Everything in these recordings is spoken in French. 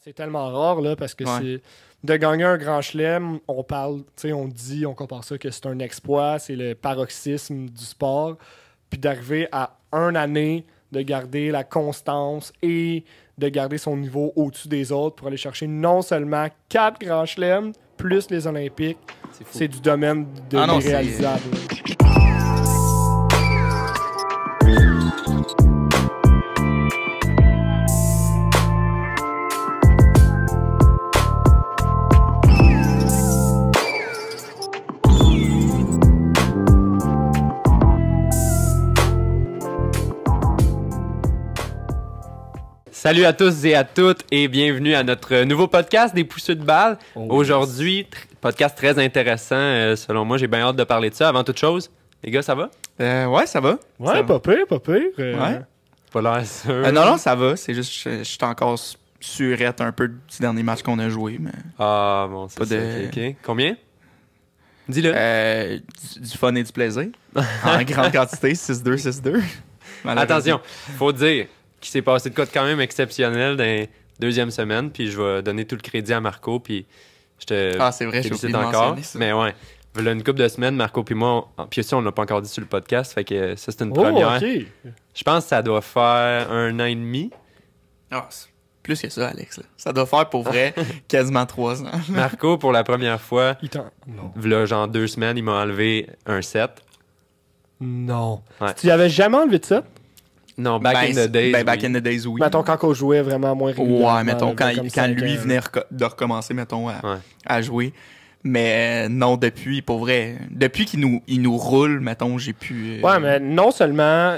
C'est tellement rare, là, parce que c'est de gagner un grand chelem, on parle, tu sais, on compare ça que c'est un exploit, c'est le paroxysme du sport, puis d'arriver à une année de garder la constance et de garder son niveau au-dessus des autres pour aller chercher non seulement 4 grands chelems, plus les Olympiques, c'est du domaine de l'irréalisable. Salut à tous et à toutes et bienvenue à notre nouveau podcast des pousseux de balle. Aujourd'hui, podcast très intéressant selon moi. J'ai bien hâte de parler de ça. Avant toute chose, les gars, ça va? Ouais, ça va. Ouais, ça pas pire. Ouais. Pas l'air sûr. Non, ça va. C'est juste je suis encore surette un peu du dernier match qu'on a joué. Mais... Ah bon, c'est pas ça. de... OK. Combien? Dis-le. Du fun et du plaisir. En grande quantité, 6-2, 6-2. Attention, faut dire qu'il s'est passé de quoi de quand même exceptionnel dans la deuxième semaine, puis je vais donner tout le crédit à Marco, puis je te c'est vrai, félicite encore. Mais ouais, voilà une couple de semaines, Marco puis moi, puis aussi on l'a pas encore dit sur le podcast, fait que ça c'est une première. OK. Je pense que ça doit faire 1 an et demi. Ah, c'est plus que ça, Alex. Là. Ça doit faire pour vrai quasiment 3 ans. Marco, pour la première fois, Non. voilà genre 2 semaines, il m'a enlevé un set. Non. Ouais. Tu avais jamais enlevé de ça? Non, back in the days. Back in the days, oui. Mettons quand on jouait vraiment moins régulièrement. Ouais, mettons, quand lui ans. venait de recommencer, mettons, à jouer. Mais non, depuis, pour vrai, depuis qu'il nous roule, mettons, j'ai pu... Ouais, mais non seulement,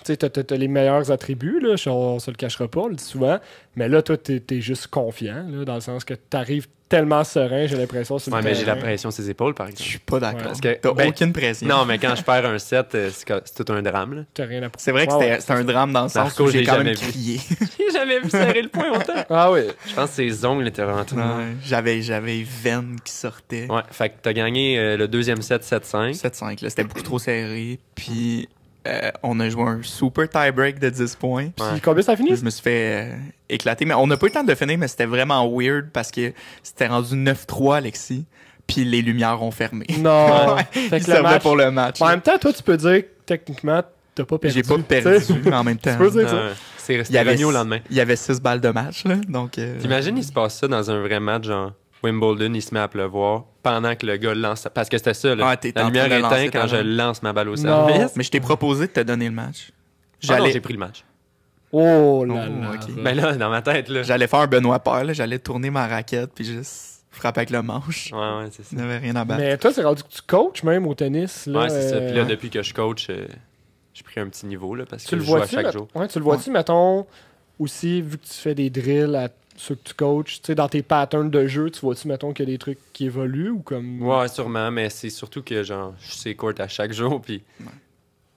tu sais, t'as les meilleurs attributs, là, on se le cachera pas, on le dit souvent, mais là, toi, t'es juste confiant, là, dans le sens que t'arrives tellement serein, j'ai l'impression. Ouais, mais j'ai la pression sur ses épaules, par Je exemple. suis pas d'accord. Parce que, T'as aucune pression. Non, mais quand je perds un set, c'est tout un drame, là. T'as rien à C'est vrai que c'était un drame dans le sens Marco, où j'ai j'ai quand même jamais crié. J'ai jamais vu serrer le poing autant. Ah oui. Je pense que ses ongles étaient rentrés. Ouais, j'avais veine qui sortait. Ouais, fait que t'as gagné le deuxième set 7-5. 7-5, là, c'était beaucoup trop serré. Puis on a joué un super tie-break de 10 points. Puis combien ça finit? Je me suis fait éclater. Mais on n'a pas eu le temps de finir, mais c'était vraiment weird parce que c'était rendu 9-3, Alexis. Puis les lumières ont fermé. Non. Ouais, Fait il que le servait match... pour le match. En même temps, toi, tu peux dire que techniquement, t'as pas perdu. J'ai pas perdu, t'sais. mais en même temps. Tu peux dire ça. C'était revenu au lendemain. Il y avait 6 balles de match, là. Donc, T'imagines, il se passe ça dans un vrai match, genre Wimbledon, il se met à pleuvoir pendant que le gars lance. Parce que c'était ça, là. t'es La en train lumière de lancer éteint quand ta je main. lance ma balle au Non. service. Mais je t'ai proposé de te donner le match. Non, j'ai pris le match. Oh là Oh, là. ok. Ben là, dans ma tête, là. J'allais faire un Benoît Paire, là. J'allais tourner ma raquette puis juste frapper avec le manche. Ouais, c'est ça. Il n'y avait rien à battre. Mais toi, c'est rendu que tu coaches même au tennis. Là, Ouais, c'est ça. Puis là, depuis que je coach, j'ai pris un petit niveau, là, parce tu que le je joue à vois-tu, chaque jour. Ouais, tu le vois-tu, mettons, aussi, vu que tu fais des drills à ceux que tu coaches, tu sais, dans tes patterns de jeu, tu vois-tu, mettons, qu'il y a des trucs qui évoluent ou comme... Ouais, sûrement, mais c'est surtout que, genre, je sais court à chaque jour, puis,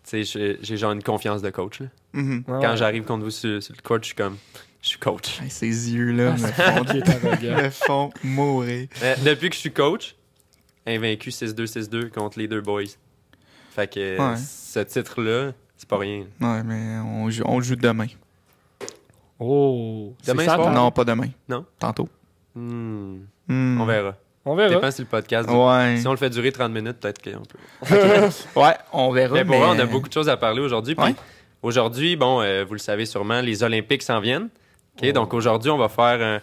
tu sais, j'ai genre une confiance de coach, là. Mhm. Ouais, Quand ouais. j'arrive contre vous sur le court, je suis comme, je suis coach. Hey, ces yeux-là Qui est arrogant. me font mourir. Mais depuis que je suis coach, invaincu 6-2, 6-2 contre les deux boys. Fait que Ouais. ce titre-là, c'est pas rien. Ouais, mais on joue demain. Oh! Demain c'est ça, soir? ton- Non, pas demain. Non? Tantôt. Hmm, Hmm. On verra. On verra. Dépend si le podcast... Ouais. Si on le fait durer 30 minutes, peut-être qu'on peut. Ouais, on verra. Mais pour vrai, on a beaucoup de choses à parler aujourd'hui. Puis Ouais. aujourd'hui, bon, vous le savez sûrement, les Olympiques s'en viennent. OK, Oh. donc aujourd'hui, on va faire un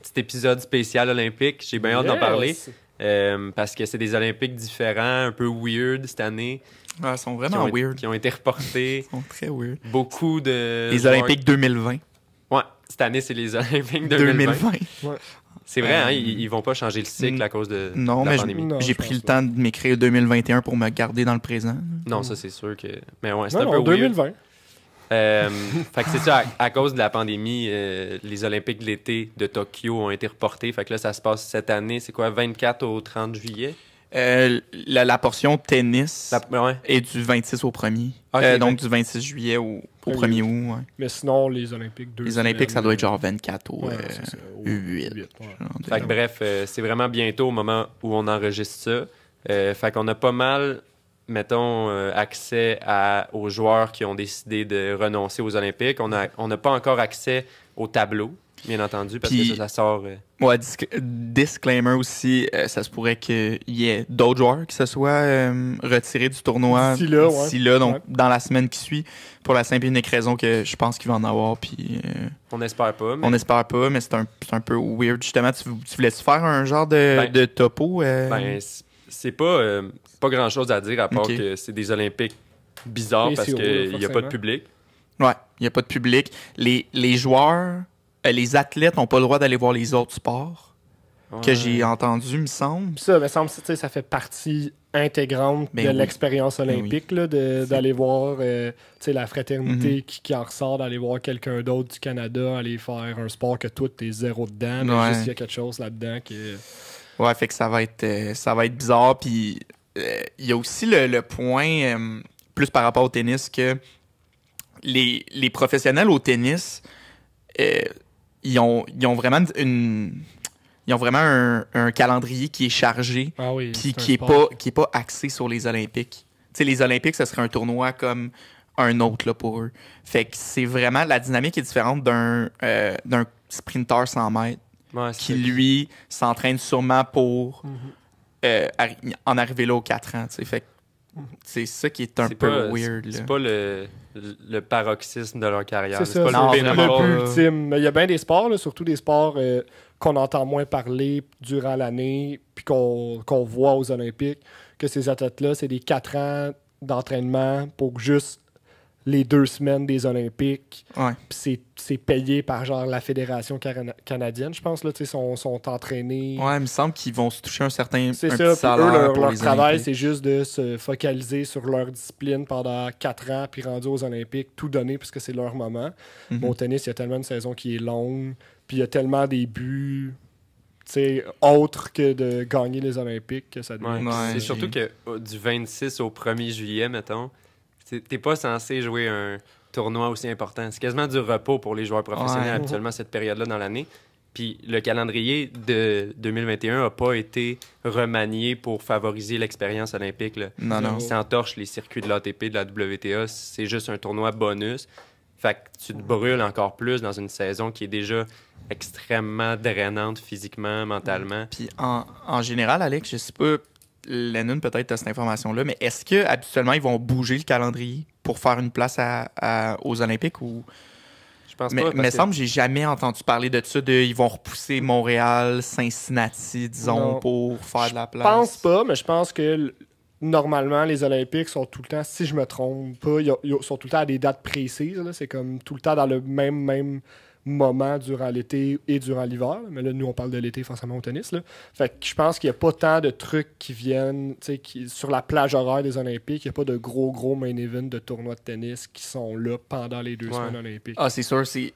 petit épisode spécial olympique. J'ai bien hâte d'en Yes. parler. Parce que c'est des Olympiques différents, un peu weird cette année. Ouais, ils sont qui vraiment ont, weird. qui ont été reportés. Ils sont très weird. Beaucoup de... Les Olympiques 2020. Ouais, cette année, c'est les Olympiques 2020. C'est vrai, hein, ils vont pas changer le cycle à cause de Non, la mais pandémie. Non, j'ai je pris pense le temps de m'écrire 2021 pour me garder dans le présent. Non, ça, c'est sûr que... Mais ouais, c'est Non, un peu non, weird. 2020. Fait que c'est ça, à cause de la pandémie, les Olympiques de l'été de Tokyo ont été reportés. Fait que là, ça se passe cette année, c'est quoi, 24 au 30 juillet? La portion tennis Ouais. est du 26 au 1er. Ok, Donc du 26 juillet au 1er août. Ouais. Mais sinon, les Olympiques, Les Olympiques, ça doit être genre 24 au Ouais, c'est ça, au 8. ouais. Fait que bref, c'est vraiment bientôt au moment où on enregistre ça. Fait qu'on a pas mal, mettons, accès aux joueurs qui ont décidé de renoncer aux Olympiques. On n'a pas encore accès au tableau, bien entendu, parce Puis, que ça sort... Ouais, disclaimer aussi, ça se pourrait qu'il y ait d'autres joueurs qui se soient retirés du tournoi d'ici là, donc ouais. dans la semaine qui suit, pour la simple et unique raison que je pense qu'il va en avoir. Puis, on n'espère pas. On n'espère pas, mais c'est un peu weird. Justement, tu voulais-tu faire un genre de topo? C'est pas grand-chose à dire, à part que c'est des Olympiques bizarres parce qu'il n'y a pas de public. Ouais, il n'y a pas de public. Les joueurs... les athlètes n'ont pas le droit d'aller voir les autres sports, que j'ai entendu, me semble. Ça, me semble, ça fait partie intégrante de l'expérience olympique, là, d'aller voir la fraternité qui en ressort, d'aller voir quelqu'un d'autre du Canada, aller faire un sport que toi, t'es zéro dedans, mais juste il y a quelque chose là-dedans qui est... Ouais, fait que ça va être bizarre. Puis il y a aussi le point, plus par rapport au tennis, que les professionnels au tennis... ils ont vraiment un calendrier qui est chargé, puis qui est pas axé sur les Olympiques. Tu sais, les Olympiques, ce serait un tournoi comme un autre là, pour eux. Fait que c'est vraiment... La dynamique est différente d'un sprinter 100 mètres qui, lui, s'entraîne sûrement pour en arriver là aux 4 ans. Tu sais. Fait que c'est ça qui est un peu weird. C'est pas le paroxysme de leur carrière. C'est ça, pas le but ultime. Mais il y a bien des sports, là, surtout des sports qu'on entend moins parler durant l'année, puis qu'on voit aux Olympiques, que ces athlètes-là, c'est des 4 ans d'entraînement pour juste les 2 semaines des Olympiques. Ouais. Puis c'est payé par genre la Fédération canadienne, je pense. Là, sont entraînés. Ouais, il me semble qu'ils vont se toucher un c'est petit ça. salaire Eux, leur travail, c'est juste de se focaliser sur leur discipline pendant 4 ans, puis rendu aux Olympiques, tout donner, puisque c'est leur moment. Mais au tennis, il y a tellement une saison qui est longue, puis il y a tellement des buts autres que de gagner les Olympiques que ça devient. C'est surtout que du 26 au 1er juillet, mettons, t'es pas censé jouer un tournoi aussi important. C'est quasiment du repos pour les joueurs professionnels habituellement cette période-là dans l'année. Puis le calendrier de 2021 n'a pas été remanié pour favoriser l'expérience olympique. Là. Non. Ça entorche les circuits de l'ATP, de la WTA. C'est juste un tournoi bonus. Fait que tu te brûles encore plus dans une saison qui est déjà extrêmement drainante physiquement, mentalement. Puis en général, Alex, je sais pas... Lennon, peut-être, tu as cette information-là, mais est-ce que habituellement ils vont bouger le calendrier pour faire une place aux Olympiques ou... Je pense pas. Mais semble que j'ai jamais entendu parler de ça, ils vont repousser Montréal, Cincinnati, disons, pour faire de la place. Je pense pas, mais je pense que normalement, les Olympiques sont tout le temps, si je me trompe pas, ils sont tout le temps à des dates précises. Là. C'est comme tout le temps dans le même moment durant l'été et durant l'hiver. Mais là, nous, on parle de l'été forcément au tennis. Là. Fait que je pense qu'il n'y a pas tant de trucs qui viennent sur la plage horaire des Olympiques. Il n'y a pas de gros main event de tournois de tennis qui sont là pendant les 2 semaines olympiques. Ah, c'est sûr. C'est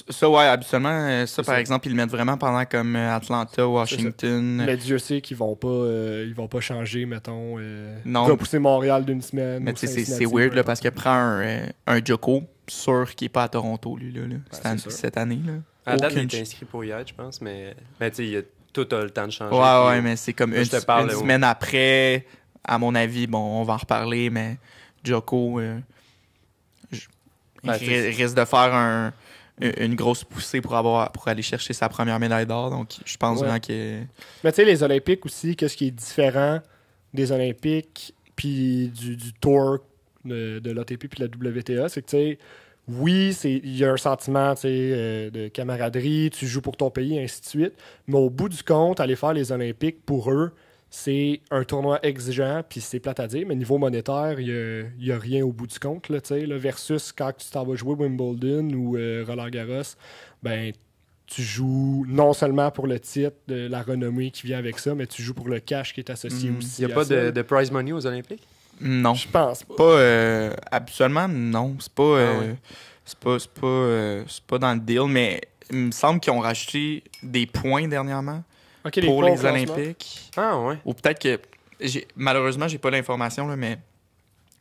ça, ouais, habituellement, par exemple, ils le mettent vraiment pendant comme Atlanta, Washington. Mais Dieu sait qu'ils vont pas changer, mettons. Non. Repousser Montréal d'une semaine. Mais tu sais, c'est weird, là, parce qu'il prend un Joko, sûr qu'il n'est pas à Toronto, lui, là, cette année. Là. À date, il est inscrit pour hier, je pense, mais tu sais, tout a le temps de changer. Ouais, mais c'est comme une semaine après, à mon avis, bon, on va en reparler, mais Joko... risque de faire une grosse poussée pour aller chercher sa première médaille d'or. Donc, je pense vraiment que... Mais tu sais, les Olympiques aussi, qu'est-ce qui est différent des Olympiques puis du Tour de l'ATP puis de la WTA, c'est que, tu sais, oui, il y a un sentiment de camaraderie, tu joues pour ton pays, ainsi de suite, mais au bout du compte, aller faire les Olympiques, pour eux, c'est un tournoi exigeant, puis c'est plate à dire, mais niveau monétaire, il n'y a rien au bout du compte, là, versus quand tu t'en vas jouer Wimbledon ou Roland-Garros, ben, tu joues non seulement pour le titre, de la renommée qui vient avec ça, mais tu joues pour le cash qui est associé aussi. Il n'y a pas de prize money aux Olympiques? Non. Je pense pas. Habituellement, non. C'est pas, c'est pas dans le deal, mais il me semble qu'ils ont rajouté des points dernièrement. Okay, pour les Olympiques. Ah ouais. Ou peut-être que... Malheureusement, j'ai pas l'information, là, mais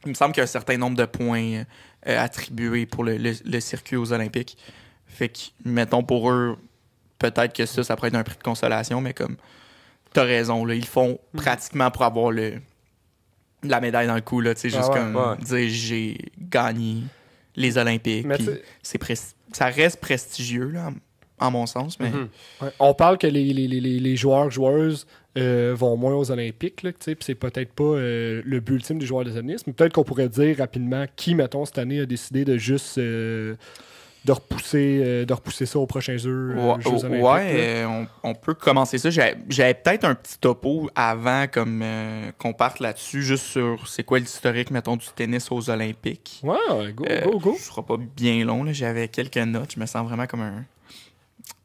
il me semble qu'il y a un certain nombre de points attribués pour le circuit aux Olympiques. Fait que, mettons, pour eux, peut-être que ça pourrait être un prix de consolation, mais comme... T'as raison, là, ils font pratiquement pour avoir la médaille dans le cou, là, tu sais, dire j'ai gagné les Olympiques. Ça reste prestigieux, là, en mon sens. Mais... Ouais, on parle que les joueuses vont moins aux Olympiques, là, puis c'est peut-être pas le but ultime du joueur de tennis, mais peut-être qu'on pourrait dire rapidement qui, mettons, cette année a décidé de juste de repousser ça aux prochains Jeux Olympiques. Ouais, on peut commencer ça. J'avais peut-être un petit topo avant comme qu'on parte là-dessus, juste sur c'est quoi l'historique, mettons, du tennis aux Olympiques. Ouais, go. Ce sera pas bien long, là. J'avais quelques notes. Je me sens vraiment comme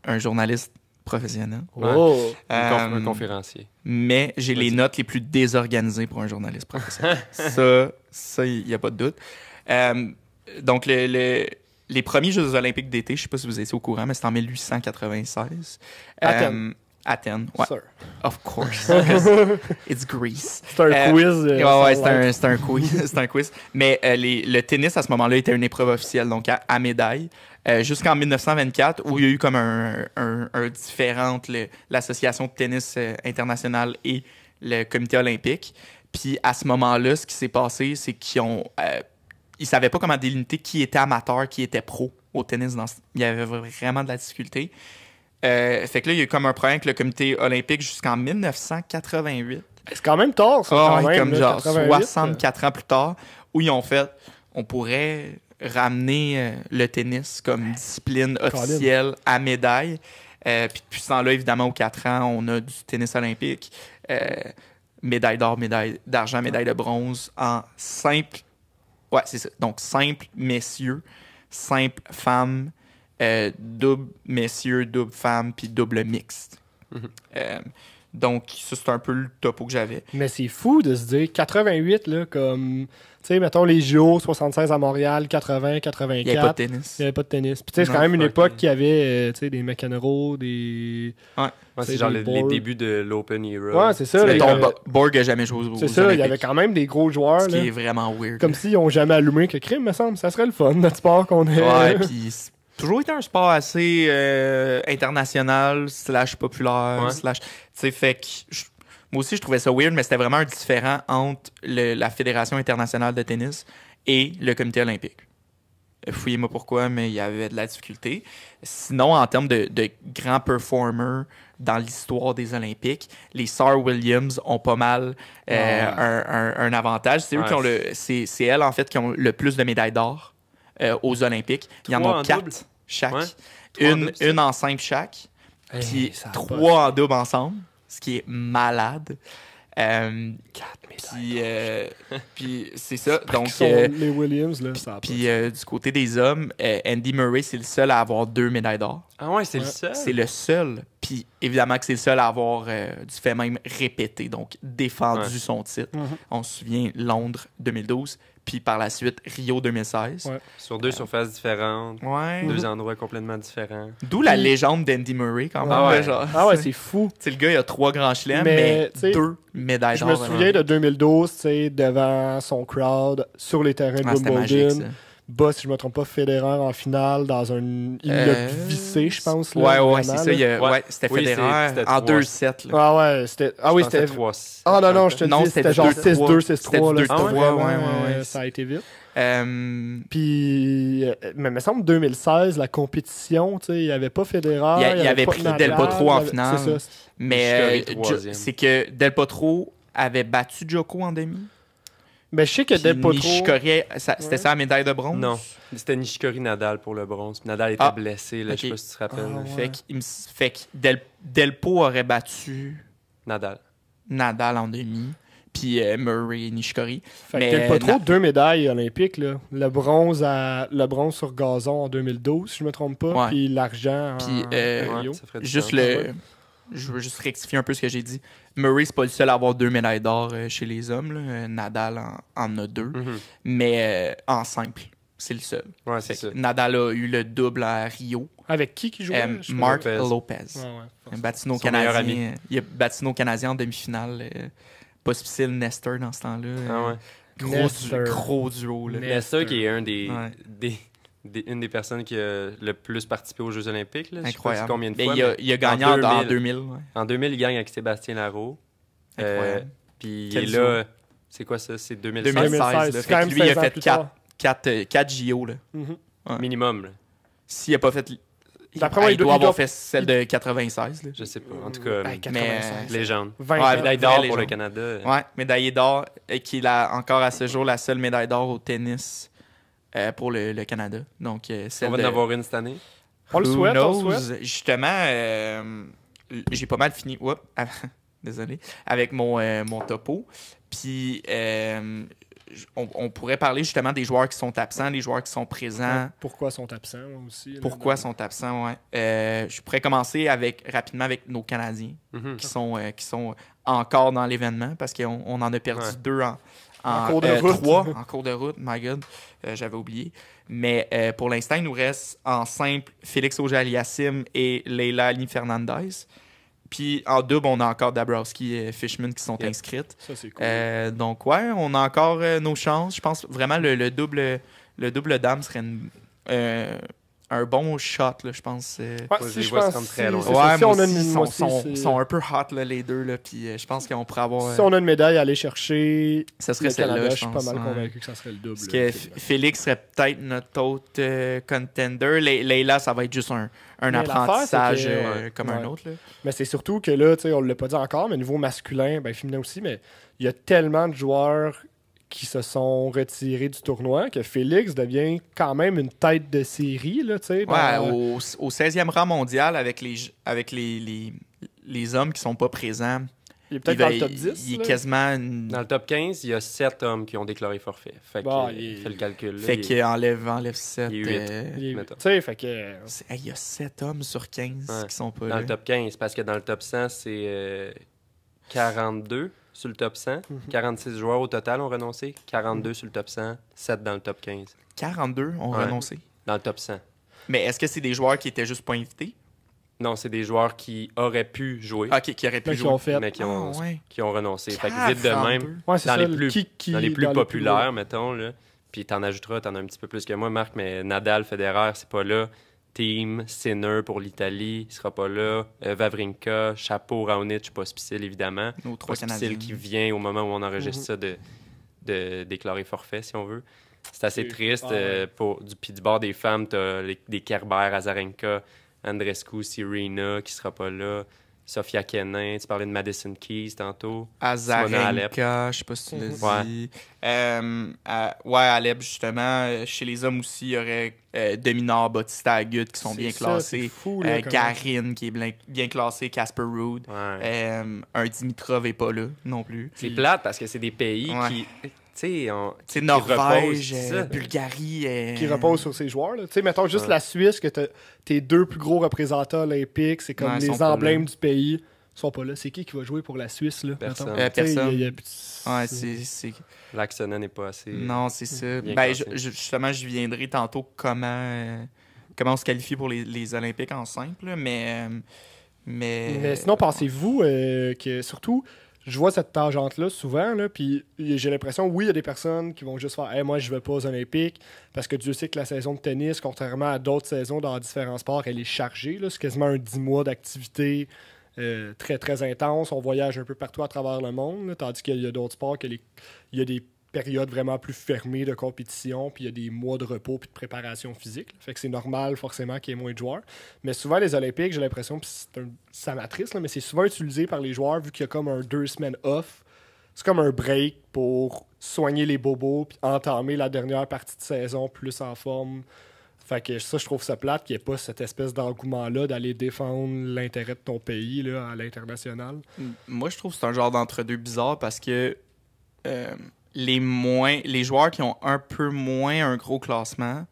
un journaliste professionnel. Oh. Un conférencier. Mais j'ai les notes les plus désorganisées pour un journaliste professionnel. ça, il n'y a pas de doute. Donc, les premiers Jeux olympiques d'été, je ne sais pas si vous étiez au courant, mais c'était en 1896. Athènes, ouais. Sir. Of course. It's Greece. C'est un quiz. C'est un quiz. C'est un quiz. Mais le tennis, à ce moment-là, était une épreuve officielle, donc à médaille. Jusqu'en 1924, où il y a eu comme un différent l'Association de tennis internationale et le Comité olympique. Puis à ce moment-là, ce qui s'est passé, c'est qu'ils ils savaient pas comment délimiter qui était amateur, qui était pro au tennis. Il y avait vraiment de la difficulté. Fait que là, il y a eu comme un problème avec le Comité olympique jusqu'en 1988. C'est quand même tard, ça. Comme genre 64 ans plus tard, où ils ont fait, on pourrait ramener le tennis comme discipline officielle à médaille. Puis depuis ce temps-là, évidemment, aux 4 ans, on a du tennis olympique. Médaille d'or, médaille d'argent, médaille de bronze en simple. Ouais, c'est ça. Donc, simple messieurs, simple femmes, double messieurs, double femmes, puis double mixte. Donc, ça, c'est un peu le topo que j'avais. Mais c'est fou de se dire 88, là, comme... Tu sais, mettons les JO, 76 à Montréal, 80, 84. Il n'y avait pas de tennis. Il n'y avait pas de tennis. Puis tu sais, c'est quand même une époque qui avait, tu sais, des McEnroe, des... Ouais, c'est genre les débuts de l'Open Era. Ouais, c'est ça. Borg n'a jamais joué aux C'est ça, il y avait quand même des gros joueurs. Ce qui est vraiment weird. Comme s'ils n'ont jamais allumé que crime, me semble. Ça serait le fun, notre sport qu'on ait. Ouais, puis toujours été un sport assez international, / populaire, / Tu sais, fait que... Moi aussi, je trouvais ça weird, mais c'était vraiment un différent entre la Fédération internationale de tennis et le Comité olympique. Fouillez-moi pourquoi, mais il y avait de la difficulté. Sinon, en termes de grands performers dans l'histoire des Olympiques, les Sœurs Williams ont pas mal un avantage. C'est eux qui ont c'est elles, en fait, qui ont le plus de médailles d'or aux Olympiques. Il y en a 4 chaque. Ouais. Une en simple chaque. Puis 3 en double ensemble. Ce qui est malade. 4 médailles. Puis c'est ça. Donc, les Williams, là, ça puis du côté des hommes, Andy Murray, c'est le seul à avoir 2 médailles d'or. Ah ouais, c'est le seul? C'est le seul. Puis évidemment que c'est le seul à avoir du fait même répété, donc défendu son titre. On se souvient Londres 2012. Puis par la suite, Rio 2016. Ouais. Sur 2 surfaces différentes. Ouais. 2 endroits complètement différents. D'où la légende d'Andy Murray, quand même. Ah ouais, c'est fou. Le gars, il a 3 grands chelems, mais 2 médailles d'or. Je me souviens de 2012, devant son crowd, sur les terrains de Wimbledon. Si je me trompe pas, Federer en finale dans un... Il l'a vissé, je pense. Ouais, c'est ça. C'était Federer en 2-7. Ah ouais, c'était... Ah oui, c'était... Ah non, je te dis, c'était genre 6-2, 6-3. Ça a été vite. Puis, mais il me semble 2016, la compétition, il n'y avait pas Federer. Il avait pris Del Potro en finale. C'est ça. Mais c'est que Del Potro avait battu Djoko en demi. Mais je sais que Del Potro... Nishikori, c'était ça la médaille de bronze? Non, c'était Nishikori Nadal pour le bronze. Nadal était blessé, là, je sais pas si tu te rappelles. Fait que Del Pot aurait battu... Nadal en demi. Puis Murray et Nishikori. Fait que Del Potro, 2 médailles olympiques. Là. Le bronze sur gazon en 2012, si je me trompe pas. Puis l'argent en Rio. Juste je veux juste rectifier un peu ce que j'ai dit. Murray, c'est pas le seul à avoir 2 médailles d'or chez les hommes. Là. Nadal en a 2. Mais en simple, c'est le seul. Ouais, c'est ça. Nadal a eu le double à Rio. Avec qui jouait? Marc Lopez. Ouais. Canadien. Il a battu nos Canadiens en demi-finale. Pospisil Nestor dans ce temps-là. Ah ouais. Gros duo. Là. Nestor qui est une des personnes qui a le plus participé aux Jeux olympiques. Là. Incroyable. Je sais pas combien de fois, il a gagné en 2000. Ouais. En 2000, il gagne avec Sébastien Larreau. Incroyable. Puis il est là... C'est quoi ça? C'est 2016. 2016. Lui, il a fait 4 JO. Là. Ouais. Minimum. Là. S'il n'a pas fait... D'après moi, il doit avoir fait celle de 96. Là. Je sais pas. En tout cas, mais légende. Médaille d'or pour le Canada. Ouais, médaille d'or, qui est encore à ce jour la seule médaille d'or au tennis pour le Canada. Donc, on va en avoir une cette année. On le souhaite. Justement, j'ai pas mal fini. Oups, désolé. Avec mon topo. Puis, on pourrait parler justement des joueurs qui sont absents, des joueurs qui sont présents. Pourquoi sont absents aussi? Pourquoi sont absents, ouais. Je pourrais commencer rapidement avec nos Canadiens qui sont encore dans l'événement parce qu'on en a perdu 2 en cours de route. 3 en cours de route, my God, j'avais oublié. Mais pour l'instant, il nous reste en simple Félix Auger-Aliassime et Leila Ali Fernandez. Puis en double, on a encore Dabrowski et Fishman qui sont inscrites. Ça, c'est cool. Donc, ouais, on a encore nos chances. Je pense vraiment le double dame serait un bon shot, là, je pense. Si je pense très loin. Ouais, si on a ils sont un peu hot, là, les deux. Là, puis je pense qu'on pourrait avoir... Si on a une médaille à aller chercher, ça serait celle-là, je suis pas mal convaincu que ça serait le double. Parce que Félix serait peut-être notre autre contender. Leila, ça va être juste un apprentissage comme un autre. Là. Mais c'est surtout que là, on ne l'a pas dit encore, mais niveau masculin, féminin aussi, mais il y a tellement de joueurs qui se sont retirés du tournoi que Félix devient quand même une tête de série. Là, au 16e rang mondial avec les hommes qui sont pas présents. Il est peut-être dans le top 10. Il est quasiment... Dans le top 15, il y a 7 hommes qui ont déclaré forfait. Fait qu'il fait le calcul. Là, fait qu'il enlève 7. Il est 8. Fait que... il y a 7 hommes sur 15 qui sont pas là. Dans le top 15, parce que dans le top 100, c'est 42 sur le top 100. 46 joueurs au total ont renoncé. 42 sur le top 100. 7 dans le top 15. 42 ont renoncé? Dans le top 100. Mais est-ce que c'est des joueurs qui étaient juste pas invités? Non, c'est des joueurs qui auraient pu jouer. Qui auraient pu jouer. Mais qui ont renoncé. Fait que vite de même, dans les plus populaires, mettons, là, puis t'en ajouteras, t'en as un petit peu plus que moi, Marc, mais Nadal, Federer, c'est pas là. Team, Sinner pour l'Italie, il sera pas là. Wawrinka, Chapeau, Raonic, Pospisil, évidemment. Nos 3 Canadiens. Pospisil qui vient au moment où on enregistre ça de déclarer forfait, si on veut. C'est assez triste. Puis du bord des femmes, t'as des Kerber, Azarenka, Andreescu, Serena qui sera pas là, Sofia Kenin, tu parlais de Madison Keys tantôt, Azarenka, je sais pas si tu l'as dit. Alep justement. Chez les hommes aussi, il y aurait Dominor, Bautista Agut qui sont bien classés. C'est fou, Garin qui est bien classé, Casper Ruud. Un Dimitrov est pas là non plus. C'est plate parce que c'est des pays qui... C'est Norvège, Bulgarie. Qui repose sur ses joueurs. Mettons juste la Suisse, que tes 2 plus gros représentants olympiques, c'est comme les emblèmes du pays, ne sont pas là. C'est qui va jouer pour la Suisse? Là, personne. Laxonen n'est pas assez. Non, c'est ça. Justement, je viendrai tantôt comment on se qualifie pour les Olympiques en simple. Mais sinon, pensez-vous que surtout. Je vois cette tangente-là souvent, là, puis j'ai l'impression, oui, il y a des personnes qui vont juste faire hey, « moi, je vais pas aux Olympiques », parce que Dieu sait que la saison de tennis, contrairement à d'autres saisons dans différents sports, elle est chargée. Là. C'est quasiment un 10 mois d'activité très, très intense. On voyage un peu partout à travers le monde, là, tandis qu'il y a d'autres sports, il y a des périodes vraiment plus fermées de compétition, puis il y a des mois de repos puis de préparation physique. Là. Fait que c'est normal, forcément, qu'il y ait moins de joueurs. Mais souvent, les Olympiques, j'ai l'impression, puis ça m'attriste, mais c'est souvent utilisé par les joueurs vu qu'il y a comme un 2 semaines off. C'est comme un break pour soigner les bobos puis entamer la dernière partie de saison plus en forme. Fait que ça, je trouve ça plate qu'il n'y ait pas cette espèce d'engouement-là d'aller défendre l'intérêt de ton pays là, à l'international. Moi, je trouve que c'est un genre d'entre-deux bizarre parce que les joueurs qui ont un peu moins un gros classement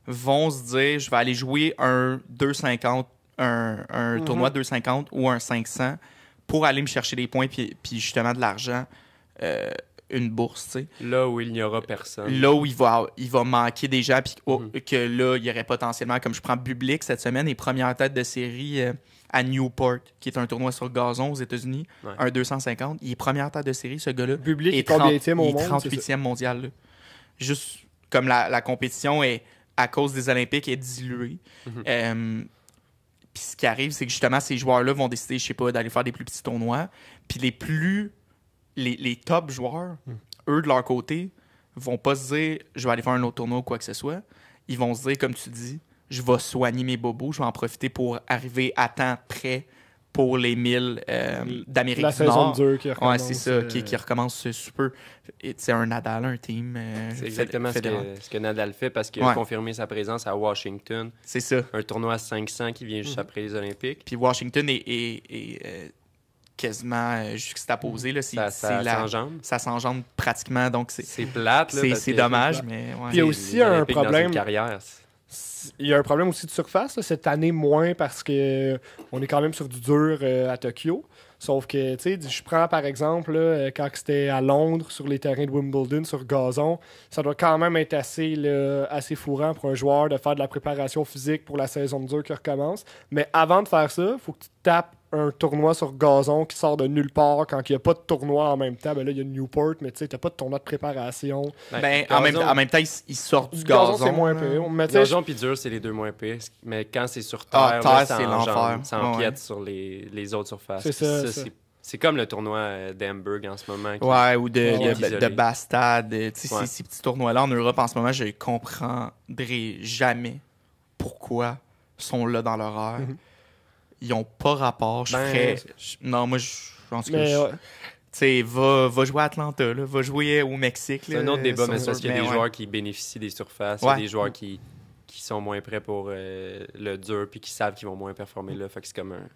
vont se dire je vais aller jouer un 250, un tournoi 250 ou un 500 pour aller me chercher des points puis justement de l'argent, une bourse, tu sais. Là où il n'y aura personne. Là où il va manquer des gens puis que là, il y aurait potentiellement, comme je prends Bublik cette semaine, les premières têtes de série à Newport, qui est un tournoi sur gazon aux États-Unis, un 250. Il est première tête de série, ce gars-là. Bublik est 30e au monde. 38e mondial. Là. Juste comme la compétition est, à cause des Olympiques, est diluée. Puis ce qui arrive, c'est que justement, ces joueurs-là vont décider, je sais pas, d'aller faire des plus petits tournois. Puis les top joueurs, eux, de leur côté, vont pas se dire je vais aller faire un autre tournoi ou quoi que ce soit. Ils vont se dire, comme tu dis, je vais soigner mes bobos, je vais en profiter pour arriver à temps prêt pour les 1000 d'Amérique du Nord. La saison dure qui recommence. Ouais, c'est ça, qui recommence super. C'est un Nadal, un team. C'est exactement ce que Nadal fait parce qu'il a confirmé sa présence à Washington. C'est ça. Un tournoi à 500 qui vient juste après les Olympiques. Puis Washington est quasiment juxtaposé. Là. Ça s'enjambe. Ça s'enjambe pratiquement. Donc c'est plate. C'est dommage, mais... Puis il y a aussi un problème... Carrière, il y a un problème aussi de surface. Là. Cette année, moins parce que on est quand même sur du dur à Tokyo. Sauf que, tu sais, je prends par exemple, là, quand c'était à Londres, sur les terrains de Wimbledon, sur gazon, ça doit quand même être assez fourrant pour un joueur de faire de la préparation physique pour la saison dure qui recommence. Mais avant de faire ça, il faut que tu tapes un tournoi sur gazon qui sort de nulle part quand il n'y a pas de tournoi en même temps. Ben là, il y a Newport, mais tu sais, t'as pas de tournoi de préparation. En même temps, ils sortent du gazon. C'est moins pire. Gazon puis dur, c'est les deux moins pires. Mais quand c'est sur terre, c'est l'enfer. Ça empiète sur les autres surfaces. C'est ça. C'est comme le tournoi d'Hamburg en ce moment. Ou de Bastad. Ces petits tournois-là en Europe en ce moment, je ne comprendrai jamais pourquoi ils sont là dans l'horaire. Ils n'ont pas rapport. Non, moi, je pense que... Tu sais, va jouer à Atlanta, là, va jouer au Mexique. C'est un autre débat, mais c'est parce qu'il y a des joueurs qui bénéficient des surfaces, il y a des joueurs qui sont moins prêts pour le dur puis qui savent qu'ils vont moins performer là. Fait que c'est comme un...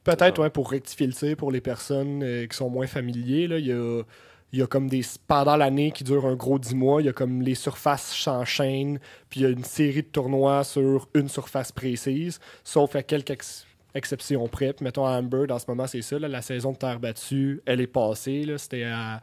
Peut-être, pour rectifier le tir pour les personnes qui sont moins familiers, là, il y a comme pendant l'année qui dure un gros 10 mois, il y a comme les surfaces s'enchaînent, puis il y a une série de tournois sur une surface précise, sauf à quelques exceptions près. Puis mettons à Hamburg, en ce moment, c'est ça, là, la saison de terre battue, elle est passée, là, c'était à...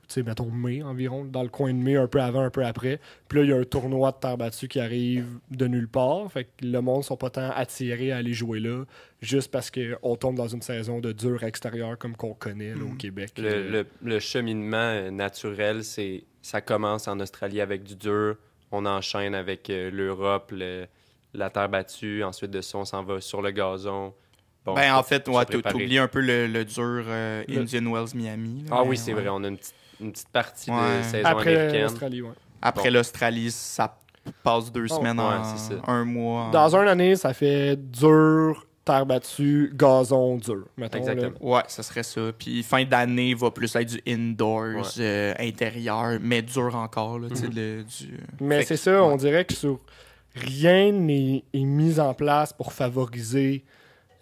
Tu sais, mettons mai environ, dans le coin de mai, un peu avant, un peu après. Puis là, il y a un tournoi de terre battue qui arrive de nulle part. Fait que le monde ne sont pas tant attirés à aller jouer là, juste parce qu'on tombe dans une saison de dur extérieur comme qu'on connaît là, au Québec. Le cheminement naturel, ça commence en Australie avec du dur. On enchaîne avec l'Europe, la terre battue. Ensuite de ça, on s'en va sur le gazon. Bon, en fait, t'oublies un peu le dur Indian Wells Miami. Là, oui, c'est vrai. On a une petite partie de saison après américaine. l'Australie, Après l'Australie, ça passe 2 semaines un mois. Dans une année, ça fait dur, terre battue, gazon dur. Mettons, exactement. Ouais, ça serait ça. Puis fin d'année va plus être du indoors, intérieur, mais dur encore. Là, mais c'est ça, on dirait que rien n'est mis en place pour favoriser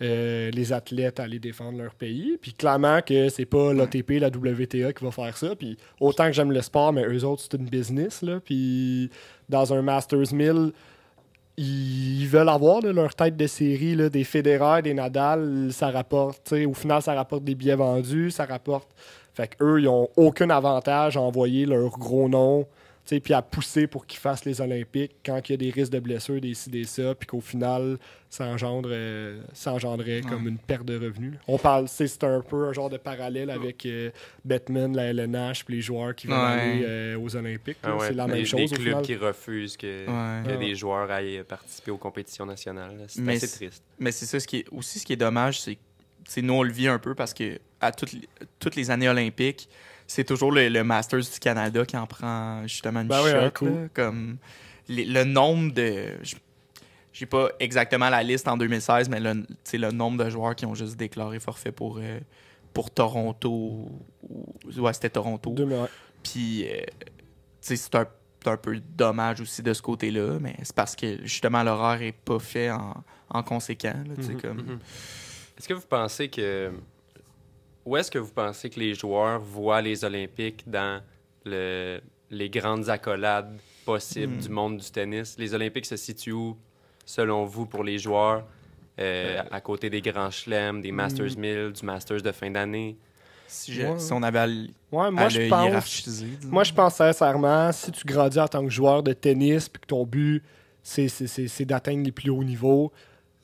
les athlètes à aller défendre leur pays. Puis clairement que c'est pas l'ATP, la WTA qui va faire ça. Puis autant que j'aime le sport, mais eux autres, c'est une business. Là. Puis dans un Masters 1000, ils veulent avoir là, leur tête de série, là, des Federer, des Nadal, ça rapporte. Au final, ça rapporte des billets vendus, ça rapporte... Fait qu'eux, ils n'ont aucun avantage à envoyer leur gros nom, puis à pousser pour qu'ils fassent les Olympiques quand il y a des risques de blessures, des ci, des ça, puis qu'au final, ça engendrait comme une perte de revenus. On parle, c'est un peu un genre de parallèle avec Bettman, la LNH, puis les joueurs qui vont aller aux Olympiques. C'est la même chose. Des clubs qui refusent que des joueurs aillent participer aux compétitions nationales. C'est assez triste. Mais c'est ça, ce qui est dommage, c'est nous, on le vit un peu parce que à toutes les années olympiques, c'est toujours le Masters du Canada qui en prend justement une shot. Là, comme le nombre de... J'ai pas exactement la liste en 2016, mais le nombre de joueurs qui ont juste déclaré forfait pour Toronto. C'était Toronto. Puis, c'est un peu dommage aussi de ce côté-là, mais c'est parce que justement l'horaire est pas fait en conséquent. Là, comme... Est-ce que vous pensez que... Où est-ce que vous pensez que les joueurs voient les Olympiques dans les grandes accolades possibles du monde du tennis? Les Olympiques se situent où, selon vous, pour les joueurs, à côté des grands chelems, des Masters 1000, du Masters de fin d'année? Si on avait à le hiérarchiser. Moi, je pense sincèrement, si tu grandis en tant que joueur de tennis et que ton but, c'est d'atteindre les plus hauts niveaux,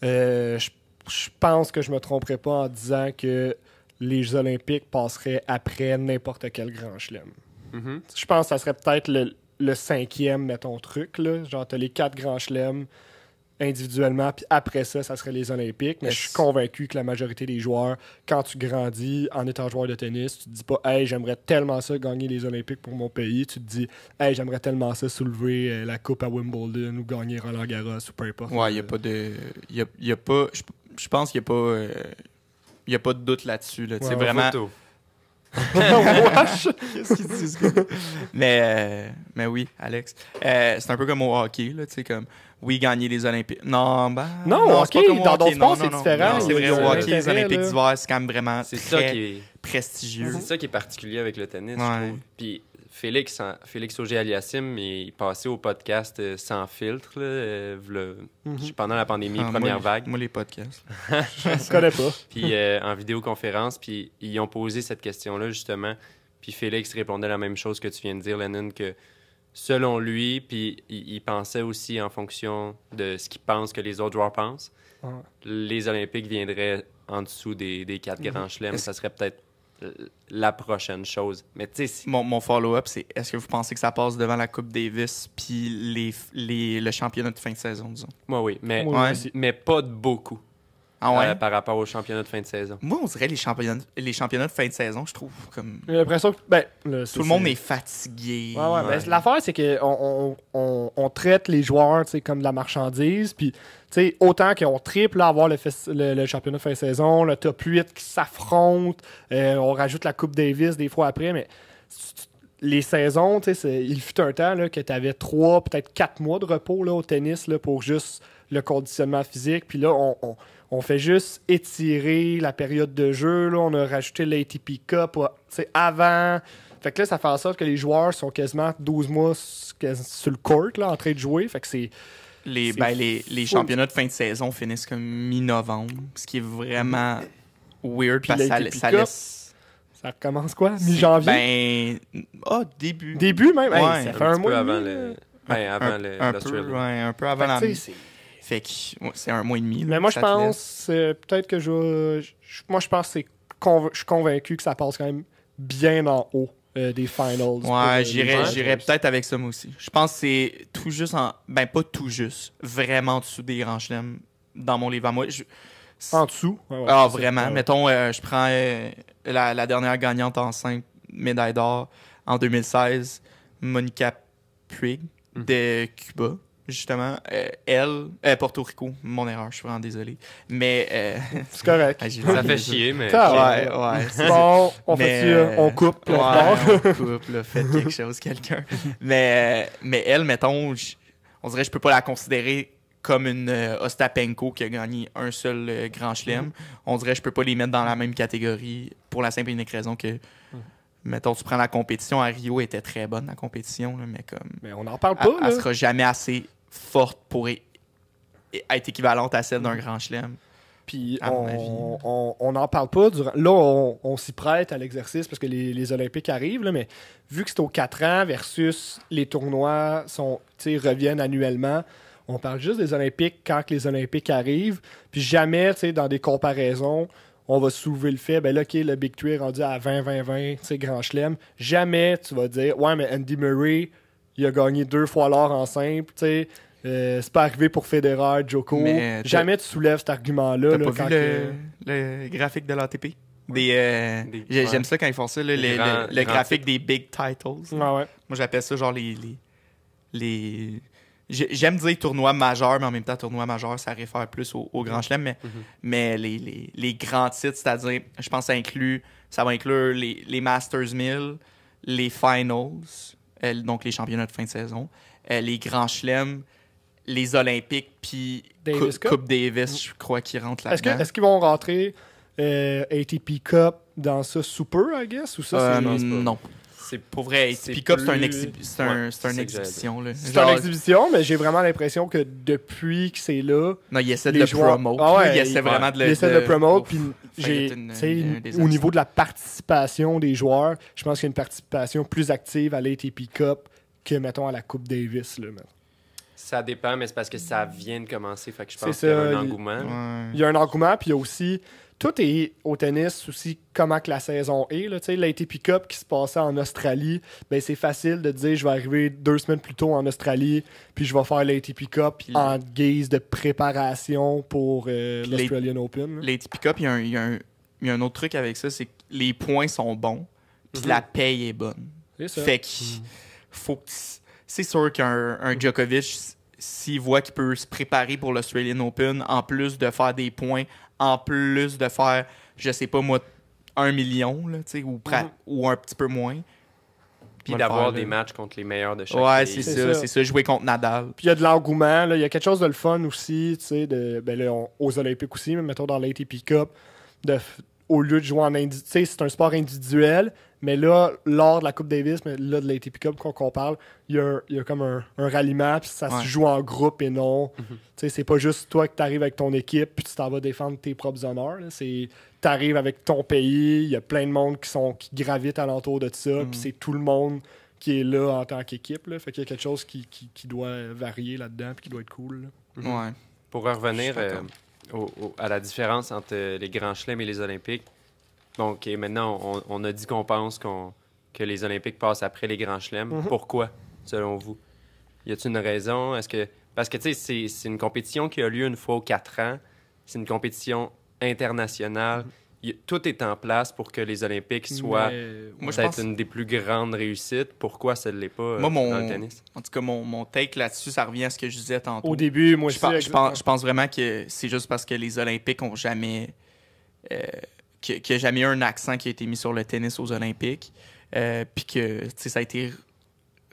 je pense que je me tromperais pas en disant que les Olympiques passeraient après n'importe quel grand chelem. Je pense que ça serait peut-être le 5e, mettons, truc. Là. Genre, t'as les 4 grands chelems. individuellement, puis après ça serait les Olympiques. Mais je suis convaincu que la majorité des joueurs, quand tu grandis en étant joueur de tennis, tu te dis pas « Hey, j'aimerais tellement ça gagner les Olympiques pour mon pays », tu te dis « Hey, j'aimerais tellement ça soulever la coupe à Wimbledon ou gagner Roland-Garros ou peu importe. » Ouais, il n'y a pas de... Y a pas... Je pense qu'il n'y a pas de doute là-dessus. Là. Ouais, vraiment... Photo. Qu'est-ce qu'il dit, ce gars? Mais oui, Alex. C'est un peu comme au hockey, là, tu sais, comme oui, gagner les Olympiques. Non, ok, dans d'autres sports, c'est différent. Non, c'est vrai, au hockey, les Olympiques d'hiver, c'est quand même vraiment c'est ça qui est prestigieux. C'est ça qui est particulier avec le tennis, je trouve. Puis Félix Auger-Aliassime est passé au podcast Sans filtre pendant la pandémie, première vague. Moi, les podcasts. Je ne connais pas. Puis en vidéoconférence, puis ils ont posé cette question-là, justement. Puis Félix répondait la même chose que tu viens de dire, Lennon, que selon lui, puis il pensait aussi en fonction de ce qu'il pense que les autres joueurs pensent, les Olympiques viendraient en dessous des 4 grands chelems. Ça serait peut-être la prochaine chose. Mais tu sais, mon follow-up, c'est est-ce que vous pensez que ça passe devant la Coupe Davis puis le championnat de fin de saison, disons? Moi, oui. Mais pas de beaucoup. Ah ouais? Par rapport au championnat de fin de saison. Moi, on dirait les championnats de fin de saison, je trouve comme... J'ai l'impression que tout le monde est fatigué. Ouais. L'affaire, c'est qu'on traite les joueurs comme de la marchandise. Puis, autant qu'on triple à avoir le championnat de fin de saison, le top 8 qui s'affrontent, on rajoute la Coupe Davis des fois après, mais les saisons, il fut un temps là, que tu avais 3, peut-être 4 mois de repos là, au tennis là, pour juste le conditionnement physique. Puis là, on fait juste étirer la période de jeu. Là. On a rajouté l'ATP Cup avant. Fait que là, ça fait en sorte que les joueurs sont quasiment 12 mois sur le court là, en train de jouer. Fait que c'est... Les championnats de fin de saison finissent comme mi-novembre, ce qui est vraiment weird parce que ça laisse... Ça recommence quoi? Mi-janvier? Début. Début même? Ouais, ça fait un mois avant l'Australie. Un peu avant la... Fait que c'est un mois et demi. Là, mais moi, je pense peut-être que je pense que je suis convaincu que ça passe quand même bien en haut des finals. Ouais, j'irais peut-être avec ça, moi aussi. Je pense que c'est tout juste pas tout juste. Vraiment en dessous des grands chelems dans mon livre à moi. En dessous? Ouais, vraiment. Ouais. Mettons, je prends la dernière gagnante en 5 médailles d'or en 2016, Monica Puig de Cuba. Justement, Porto Rico, mon erreur, je suis vraiment désolé. Mais. C'est correct. Ça fait chier, mais. Ouais. C'est bon, on coupe. On coupe, là, faites quelque chose, quelqu'un. mais elle, mettons, on dirait que je peux pas la considérer comme une Ostapenko qui a gagné un seul grand chelem. On dirait que je peux pas les mettre dans la même catégorie pour la simple et unique raison que. Mettons, tu prends la compétition à Rio, elle était très bonne, la compétition, là, mais comme. Mais on n'en parle pas, Elle sera jamais assez forte pour être équivalente à celle d'un grand chelem. Puis on n'en parle pas. Là, on s'y prête à l'exercice parce que les Olympiques arrivent, là, mais vu que c'est aux 4 ans versus les tournois reviennent annuellement, on parle juste des Olympiques quand les Olympiques arrivent. Puis jamais, dans des comparaisons, on va soulever le fait, ben là, OK, le Big Three est rendu à 20-20-20, grand chelem. Jamais tu vas dire, ouais, mais Andy Murray, il a gagné 2 fois l'or en simple, c'est pas arrivé pour Federer, Djoko. Mais jamais tu soulèves cet argument-là. T'as pas vu le graphique de l'ATP? J'aime ça quand ils font ça, là, le graphique des big titles. Ouais. Moi, j'appelle ça genre les j'aime dire tournoi majeur, mais en même temps, tournoi majeur, ça réfère plus au Grand Chelem, mais les grands titres, c'est-à-dire, je pense que ça va inclure les Masters 1000, les Finals, donc les championnats de fin de saison, les Grands Chelems, les Olympiques, puis Coupe Davis, je crois qu'ils rentrent là-dedans. Est-ce qu'ils vont rentrer ATP Cup dans ça super, I guess, ou ça, non. C'est pour vrai, ATP Cup, c'est une exhibition. C'est une exhibition, mais j'ai vraiment l'impression que depuis que c'est là... Non, il essaie de le promote. Il essaie vraiment de le... Il essaie de le promote, puis au niveau de la participation des joueurs, je pense qu'il y a une participation plus active à l'ATP Cup que, mettons, à la Coupe Davis. Là, ça dépend, mais c'est parce que ça vient de commencer, fait que je pense qu'il y a un engouement. Il y a un engouement, puis il y a aussi tout est au tennis aussi, comment que la saison est. L'ATP Cup qui se passait en Australie, ben c'est facile de dire je vais arriver 2 semaines plus tôt en Australie, puis je vais faire l'ATP Cup en guise de préparation pour l'Australian Open. L'ATP Cup, il y a un autre truc avec ça, c'est que les points sont bons, puis la paye est bonne. C'est ça. Fait que c'est sûr qu'un Djokovic, s'il voit qu'il peut se préparer pour l'Australian Open, en plus de faire des points, en plus de faire, je sais pas moi, 1 million, là, ou un petit peu moins. Puis d'avoir des matchs contre les meilleurs de chaque pays. C'est ça, jouer contre Nadal. Puis il y a de l'engouement, il y a quelque chose de le fun aussi, aux Olympiques aussi, mais mettons dans l'ATP Cup, au lieu de jouer en individuel, c'est un sport individuel, mais là, lors de la Coupe Davis, mais là, de l'ATP Cup qu'on parle, il y a comme un ralliement, puis ça se joue en groupe et non. C'est pas juste toi que tu arrives avec ton équipe, puis tu t'en vas défendre tes propres honneurs. Tu arrives avec ton pays, il y a plein de monde qui gravitent alentour de ça, puis c'est tout le monde qui est là en tant qu'équipe. Là. Fait qu'il y a quelque chose qui doit varier là-dedans, puis qui doit être cool. Là. Ouais. Pour revenir à la différence entre les grands chelems et les Olympiques, bon, OK, maintenant, on a dit qu'on pense que les Olympiques passent après les grands chelems. Pourquoi, selon vous? Y a-t-il une raison? Parce que, tu sais, c'est une compétition qui a lieu une fois aux 4 ans. C'est une compétition internationale. Tout est en place pour que les Olympiques soient peut-être une des plus grandes réussites. Pourquoi ça ne l'est pas dans le tennis? En tout cas, mon take là-dessus, ça revient à ce que je disais tantôt. Au début, moi aussi. Je pense vraiment que c'est juste parce que les Olympiques ont jamais... qu'il n'y a jamais eu un accent qui a été mis sur le tennis aux Olympiques. Puis que, tu sais, ça a été...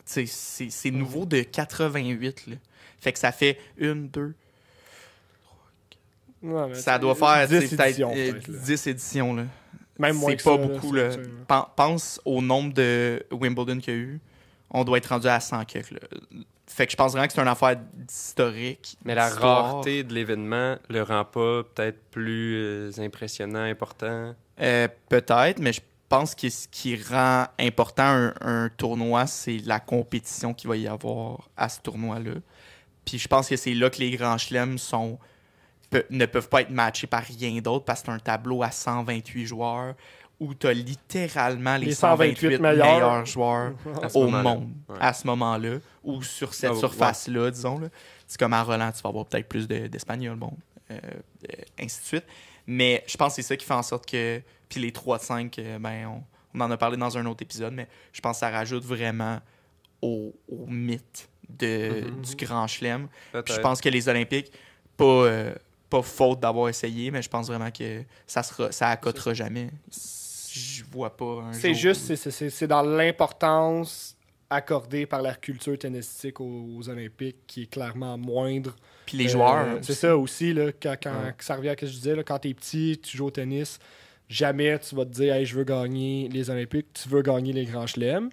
C'est nouveau de 88, là. Fait que ça fait 1, 2... Ouais, ça doit faire 10 éditions. 10 éditions. Là. Même moins c'est que pas ça, beaucoup. là, là. Pense au nombre de Wimbledon qu'il y a eu. On doit être rendu à 100 quelques. Là. Fait que je pense vraiment que c'est une affaire historique. Mais la rareté de l'événement le rend pas peut-être plus impressionnant, important? Peut-être, mais je pense que ce qui rend important un tournoi, c'est la compétition qu'il va y avoir à ce tournoi-là. Puis je pense que c'est là que les grands chelems ne peuvent pas être matchés par rien d'autre parce que c'est un tableau à 128 joueurs où tu as littéralement les 128 meilleurs joueurs au monde à ce moment-là ou sur cette surface-là, disons. Là. C'est comme à Roland, tu vas avoir peut-être plus d'Espagnols, ainsi de suite. Mais je pense que c'est ça qui fait en sorte que... Puis les 3-5, on en a parlé dans un autre épisode, mais je pense que ça rajoute vraiment au mythe du Grand Chelem. Puis je pense que les Olympiques, pas faute d'avoir essayé, mais je pense vraiment que ça accotera jamais. Je vois pas un C'est jour... juste, c'est dans l'importance accordée par la culture tennistique aux Olympiques qui est clairement moindre. Puis les joueurs. C'est ça aussi, là, quand ça revient à ce que je disais, là, quand t'es petit, tu joues au tennis, jamais tu vas te dire hey, je veux gagner les Olympiques, tu veux gagner les grands chelems.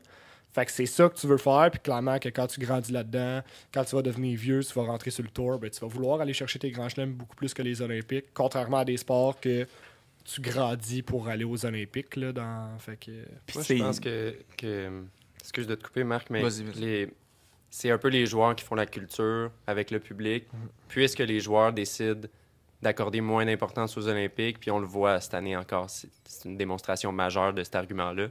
Fait que c'est ça que tu veux faire, puis clairement que quand tu grandis là-dedans, quand tu vas devenir vieux, tu vas rentrer sur le tour, ben, tu vas vouloir aller chercher tes grands chelems beaucoup plus que les Olympiques, contrairement à des sports que tu grandis pour aller aux Olympiques. Là, fait que... Moi, je pense que... Excuse de te couper, Marc, mais c'est un peu les joueurs qui font la culture avec le public, puisque les joueurs décident d'accorder moins d'importance aux Olympiques, puis on le voit cette année encore, c'est une démonstration majeure de cet argument-là.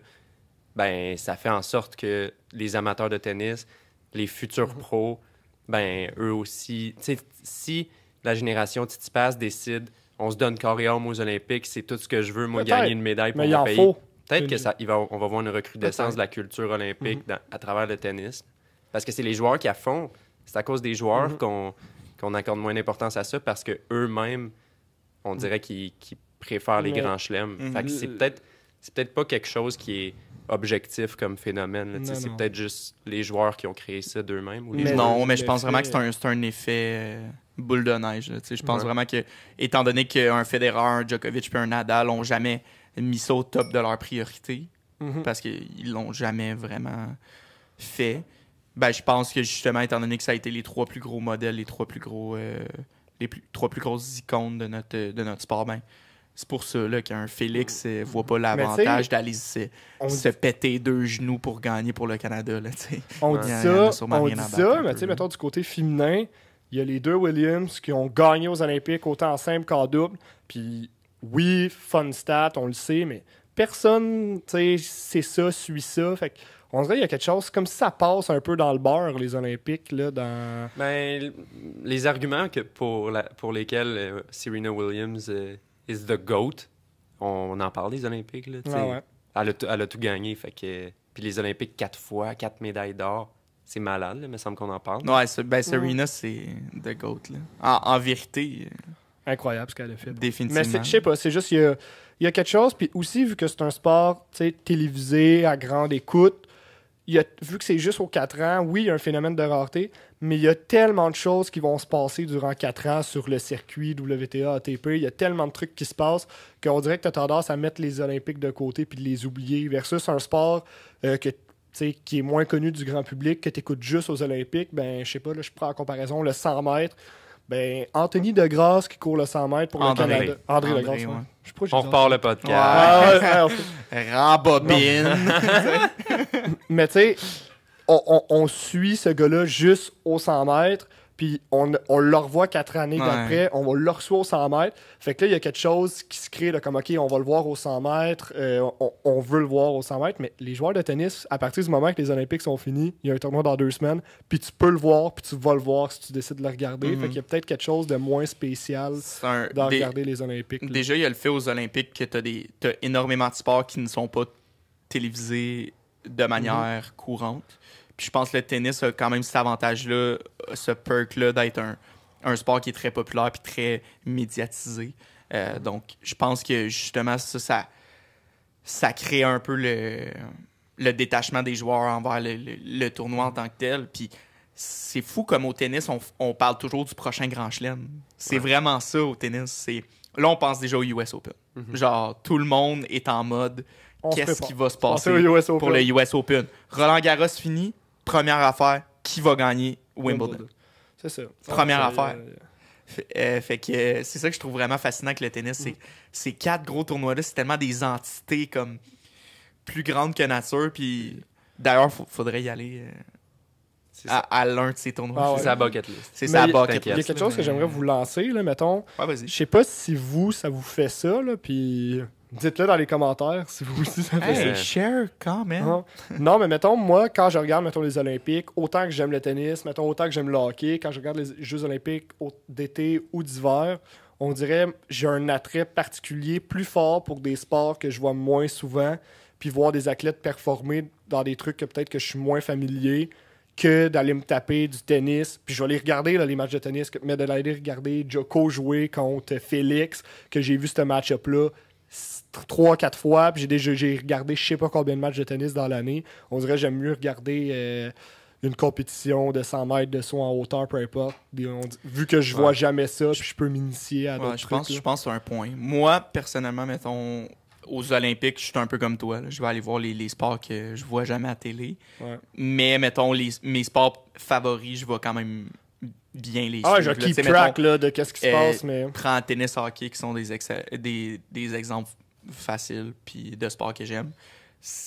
Ben, ça fait en sorte que les amateurs de tennis, les futurs pros, ben, eux aussi... Tu sais, si la génération Tsitsipas décide on se donne corps et âme aux Olympiques, c'est tout ce que je veux, moi, gagner une médaille pour mon pays. Peut-être qu'on va voir une recrudescence de la culture olympique à travers le tennis. Parce que c'est les joueurs qui à fond. C'est à cause des joueurs qu'on accorde moins d'importance à ça parce qu'eux-mêmes, on dirait qu'ils préfèrent les grands chelems. Fait que c'est peut-être pas quelque chose qui est objectif comme phénomène. C'est peut-être juste les joueurs qui ont créé ça d'eux-mêmes. Ou mais je pense vraiment que c'est un effet boule de neige. Je pense vraiment que, étant donné qu'un Federer, un Djokovic et un Nadal n'ont jamais mis ça au top de leur priorité, parce qu'ils l'ont jamais vraiment fait, ben, je pense que justement, étant donné que ça a été les 3 plus gros modèles, les 3 plus gros trois plus grosses icônes de notre sport, ben, c'est pour ça là, qu'un Félix ne voit pas l'avantage d'aller se péter 2 genoux pour gagner pour le Canada. Là, on dit ça, mais mettons du côté féminin, il y a les 2 Williams qui ont gagné aux Olympiques autant en simple qu'en double. Puis oui, fun stat, on le sait, mais personne, tu sais, c'est ça, suit ça. Fait on dirait qu'il y a quelque chose, comme si ça passe un peu dans le beurre, les Olympiques, là, dans... Ben, les arguments pour lesquels Serena Williams is the GOAT, on en parle des Olympiques, là, tu sais. Ouais. Elle a tout gagné, fait que... Puis les Olympiques, 4 fois, 4 médailles d'or, c'est malade, là, il me semble qu'on en parle. Ouais, Serena, c'est the GOAT, là. En vérité... Incroyable ce qu'elle a fait. Définitivement. Mais je sais pas, c'est juste, il y a quelque chose, puis aussi, vu que c'est un sport, tu sais, télévisé, à grande écoute, vu que c'est juste aux 4 ans, oui, il y a un phénomène de rareté, mais il y a tellement de choses qui vont se passer durant 4 ans sur le circuit WTA, ATP. Il y a tellement de trucs qui se passent qu'on dirait que tu as tendance à mettre les Olympiques de côté puis de les oublier versus un sport qui est moins connu du grand public, que tu écoutes juste aux Olympiques. Ben, je sais pas, là, je prends en comparaison le 100 mètres. Ben, Anthony Degrasse qui court le 100 mètres pour le Canada. André Degrasse, ouais. On repart le podcast. Rembobine. Mais tu sais, on suit ce gars-là juste au 100 mètres, puis on le revoit 4 années d'après, on le reçoit au 100 mètres. Fait que là, il y a quelque chose qui se crée, là, comme OK, on va le voir au 100 mètres, on veut le voir au 100 mètres, mais les joueurs de tennis, à partir du moment que les Olympiques sont finis, il y a un tournoi dans 2 semaines, puis tu peux le voir, puis tu vas le voir si tu décides de le regarder. Fait qu'il y a peut-être quelque chose de moins spécial de regarder les Olympiques. Là. Déjà, il y a le fait aux Olympiques que t'as énormément de sports qui ne sont pas télévisés de manière courante. Puis je pense que le tennis a quand même cet avantage-là, ce perk-là d'être un sport qui est très populaire puis très médiatisé. Donc, je pense que justement, ça crée un peu le détachement des joueurs envers le tournoi en tant que tel. Puis c'est fou comme au tennis, on parle toujours du prochain Grand Chelem. C'est vraiment ça au tennis. Là, on pense déjà au US Open. Genre, tout le monde est en mode qu'est-ce qui va se passer pour le US Open. Roland Garros fini. Première affaire, qui va gagner Wimbledon? C'est ça. Première affaire. Fait que c'est ça que je trouve vraiment fascinant avec le tennis. Ces 4 gros tournois-là, c'est tellement des entités comme plus grandes que nature. Puis d'ailleurs, faudrait y aller à l'un de ces tournois. C'est sa bucket list. C'est sa bucket list. Il y a quelque chose que j'aimerais vous lancer, là, mettons. Ouais, vas-y. Je sais pas si ça vous fait ça, là, puis... Dites-le dans les commentaires si vous aussi ça fait ça. Share, comment? Non, mais mettons, moi, quand je regarde les Olympiques, autant que j'aime le tennis, mettons, autant que j'aime le hockey, quand je regarde les Jeux Olympiques d'été ou d'hiver, on dirait j'ai un attrait particulier plus fort pour des sports que je vois moins souvent, puis voir des athlètes performer dans des trucs que peut-être que je suis moins familier, que d'aller me taper du tennis. Puis je vais aller regarder là, les matchs de tennis, mais d'aller regarder Djoko jouer contre Félix, que j'ai vu ce match-up-là 3-4 fois, puis j'ai regardé je sais pas combien de matchs de tennis dans l'année. On dirait que j'aime mieux regarder une compétition de 100 mètres de saut en hauteur, peu importe. Vu que je vois jamais ça, puis je peux m'initier à d'autres trucs. Je pense que c'est un point. Moi, personnellement, mettons, aux Olympiques, je suis un peu comme toi. Là. Je vais aller voir les sports que je vois jamais à télé. Ouais. Mais, mettons, mes sports favoris, je vais quand même bien les suivre. Je keep track là, de qu'est-ce qui se passe. Mais... Prends tennis, hockey, qui sont des exemples faciles puis de sports que j'aime.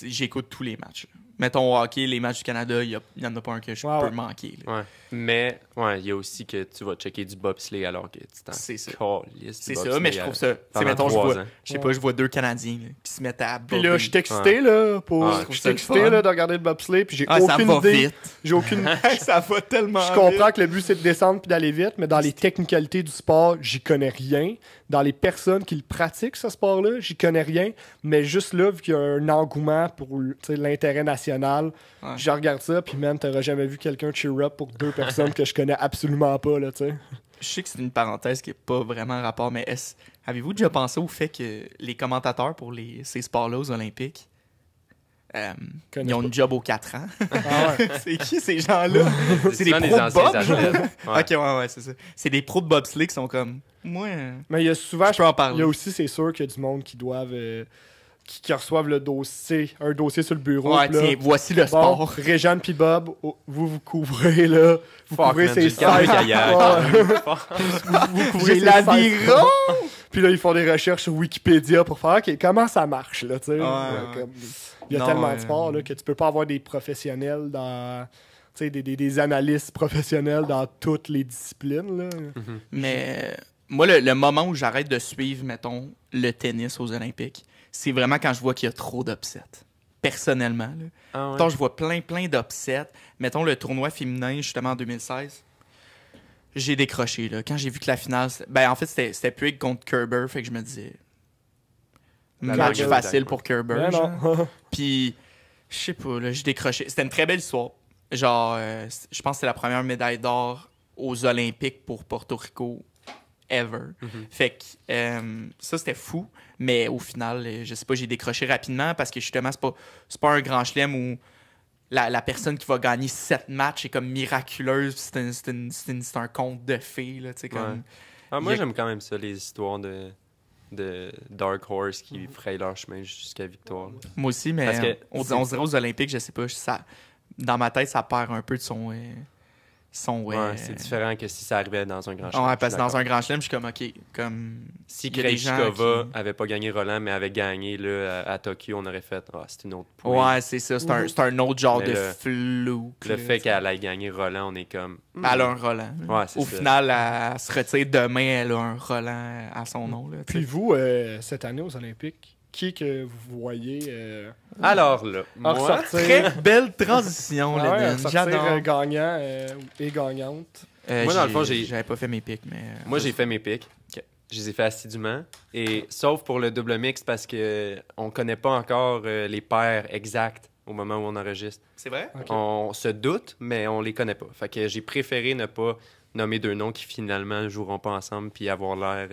J'écoute tous les matchs. Mettons au hockey, les matchs du Canada, il n'y en a pas un que je peux manquer. Ouais. Mais il y a aussi que tu vas checker du bobsleigh alors que tu t'en calisses. C'est ça, mais je trouve ça. Mettons, je vois 2 Canadiens là, qui se mettent à bobber. Puis là, je suis excité là, de regarder le bobsleigh, puis j'ai aucune idée. J'ai aucune. Ça va tellement vite. Je comprends que le but c'est de descendre puis d'aller vite, mais dans les technicalités du sport, j'y connais rien. Dans les personnes qui le pratiquent, ce sport-là, j'y connais rien. Mais juste là, vu qu'il y a un engouement pour l'intérêt national, je regarde ça, puis même, t'auras jamais vu quelqu'un cheer up pour 2 personnes que je connais absolument pas, là, tu sais. Je sais que c'est une parenthèse qui n'est pas vraiment rapport, mais avez-vous déjà pensé au fait que les commentateurs pour ces sports-là aux Olympiques, ils ont une job aux 4 ans? C'est qui ces gens-là? C'est des pros de bob? Ok, ouais, c'est ça. C'est des pros de bobsleigh qui sont comme... Moi, mais il y a souvent... Il y a aussi, c'est sûr, qu'il y a du monde qui doivent... Qui reçoivent un dossier sur le bureau. Ouais, tiens, voici le sport. Réjeanne puis Bob, vous couvrez, là. Vous couvrez ces sites. Vous couvrez l'aviron! Puis là, ils font des recherches sur Wikipédia pour faire comment ça marche, là, tu sais. Il y a tellement de sports, là, que tu peux pas avoir des professionnels dans... Tu sais, des analystes professionnels dans toutes les disciplines, là. Mais... moi, le moment où j'arrête de suivre, mettons, le tennis aux Olympiques, c'est vraiment quand je vois qu'il y a trop d'upsets. Personnellement. Là. Ah ouais. Mettons, je vois plein d'upsets. Mettons, le tournoi féminin, justement, en 2016. J'ai décroché, là. Quand j'ai vu que la finale... Ben, en fait, c'était Puig contre Kerber, fait que je me disais... Match facile pour Kerber. Puis, je sais pas, là, j'ai décroché. C'était une très belle histoire. Genre, je pense que c'est la première médaille d'or aux Olympiques pour Porto Rico ever. Fait que ça, c'était fou. Mais au final, je sais pas, j'ai décroché rapidement parce que justement, c'est pas un grand chelem où la personne qui va gagner 7 matchs est comme miraculeuse. C'est un conte de fées. Là, comme, moi, j'aime quand même ça, les histoires de Dark Horse qui frayent leur chemin jusqu'à victoire. Là. Moi aussi, mais on dirait aux Olympiques, je sais pas, dans ma tête, ça perd un peu de son... c'est différent que si ça arrivait dans un grand chelem. Ouais, parce que dans un grand chelem, je suis comme, OK, comme... Si Krejcikova avait pas gagné Roland, mais avait gagné là, à Tokyo, on aurait fait, c'est une autre poule. Ouais, c'est ça, c'est un autre genre de flou. Le fait qu'elle ait gagné Roland, on est comme... Elle a un Roland. Ouais, Au final, elle se retire demain, elle a un Roland à son nom. Là, puis vous, cette année aux Olympiques, qui que vous voyez alors là, moi, très belle transition, j'adore. Gagnant et gagnante. Moi, dans le fond, j'avais pas fait mes pics, mais... Moi, j'ai fait mes pics. Okay. Je les ai fait assidûment. Et sauf pour le double mix parce que on connaît pas encore les paires exactes au moment où on enregistre. C'est vrai? Okay. On se doute, mais on les connaît pas. Fait que j'ai préféré ne pas nommer 2 noms qui finalement ne joueront pas ensemble puis avoir l'air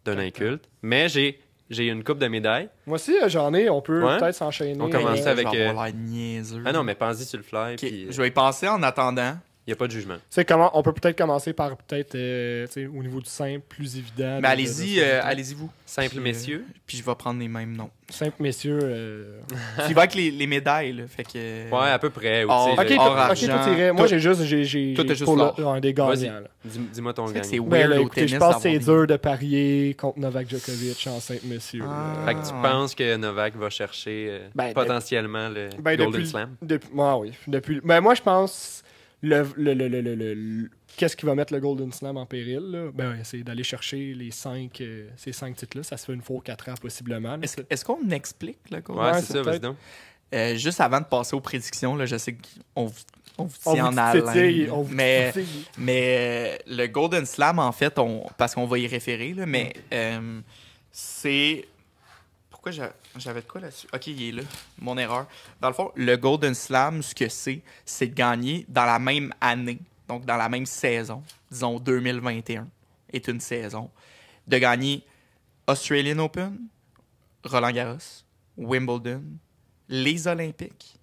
d'un inculte. Mais j'ai une coupe de médailles. Moi aussi, j'en ai. On peut peut-être s'enchaîner. On commence avec... niaiseux. Ah non, mais pense-y sur le fly. Okay. Puis, je vais y penser en attendant. Il n'y a pas de jugement. On peut peut-être commencer par au niveau du simple, plus évident. Mais allez-y vous. Simple messieurs. Puis je vais prendre les mêmes noms. Simple messieurs. Qui va avec les médailles, là. Fait que... Ouais, à peu près. Moi, j'ai juste des gagnants. Dis-moi ton gagnant. C'est weird au tennis. Je pense que c'est dur de parier contre Novak Djokovic en simple messieurs. Fait que tu penses que Novak va chercher potentiellement le Golden Slam? Oui. Moi, je pense... Qu'est-ce qui va mettre le Golden Slam en péril? Là? C'est d'aller chercher ces 5 titres-là. Ça se fait une fois aux 4 ans, possiblement. Là, est-ce qu'on explique le Golden Slam? Ouais, c'est ça, vas-y donc. Juste avant de passer aux prédictions, là, je sais qu'on vous tient en haleine. Mais le Golden Slam, en fait, parce qu'on va y référer, là, mais c'est... Pourquoi j'avais de quoi là-dessus? OK, il est là. Mon erreur. Dans le fond, le Golden Slam, ce que c'est de gagner dans la même année, donc dans la même saison, disons 2021 est une saison, de gagner Australian Open, Roland Garros, Wimbledon, les Olympiques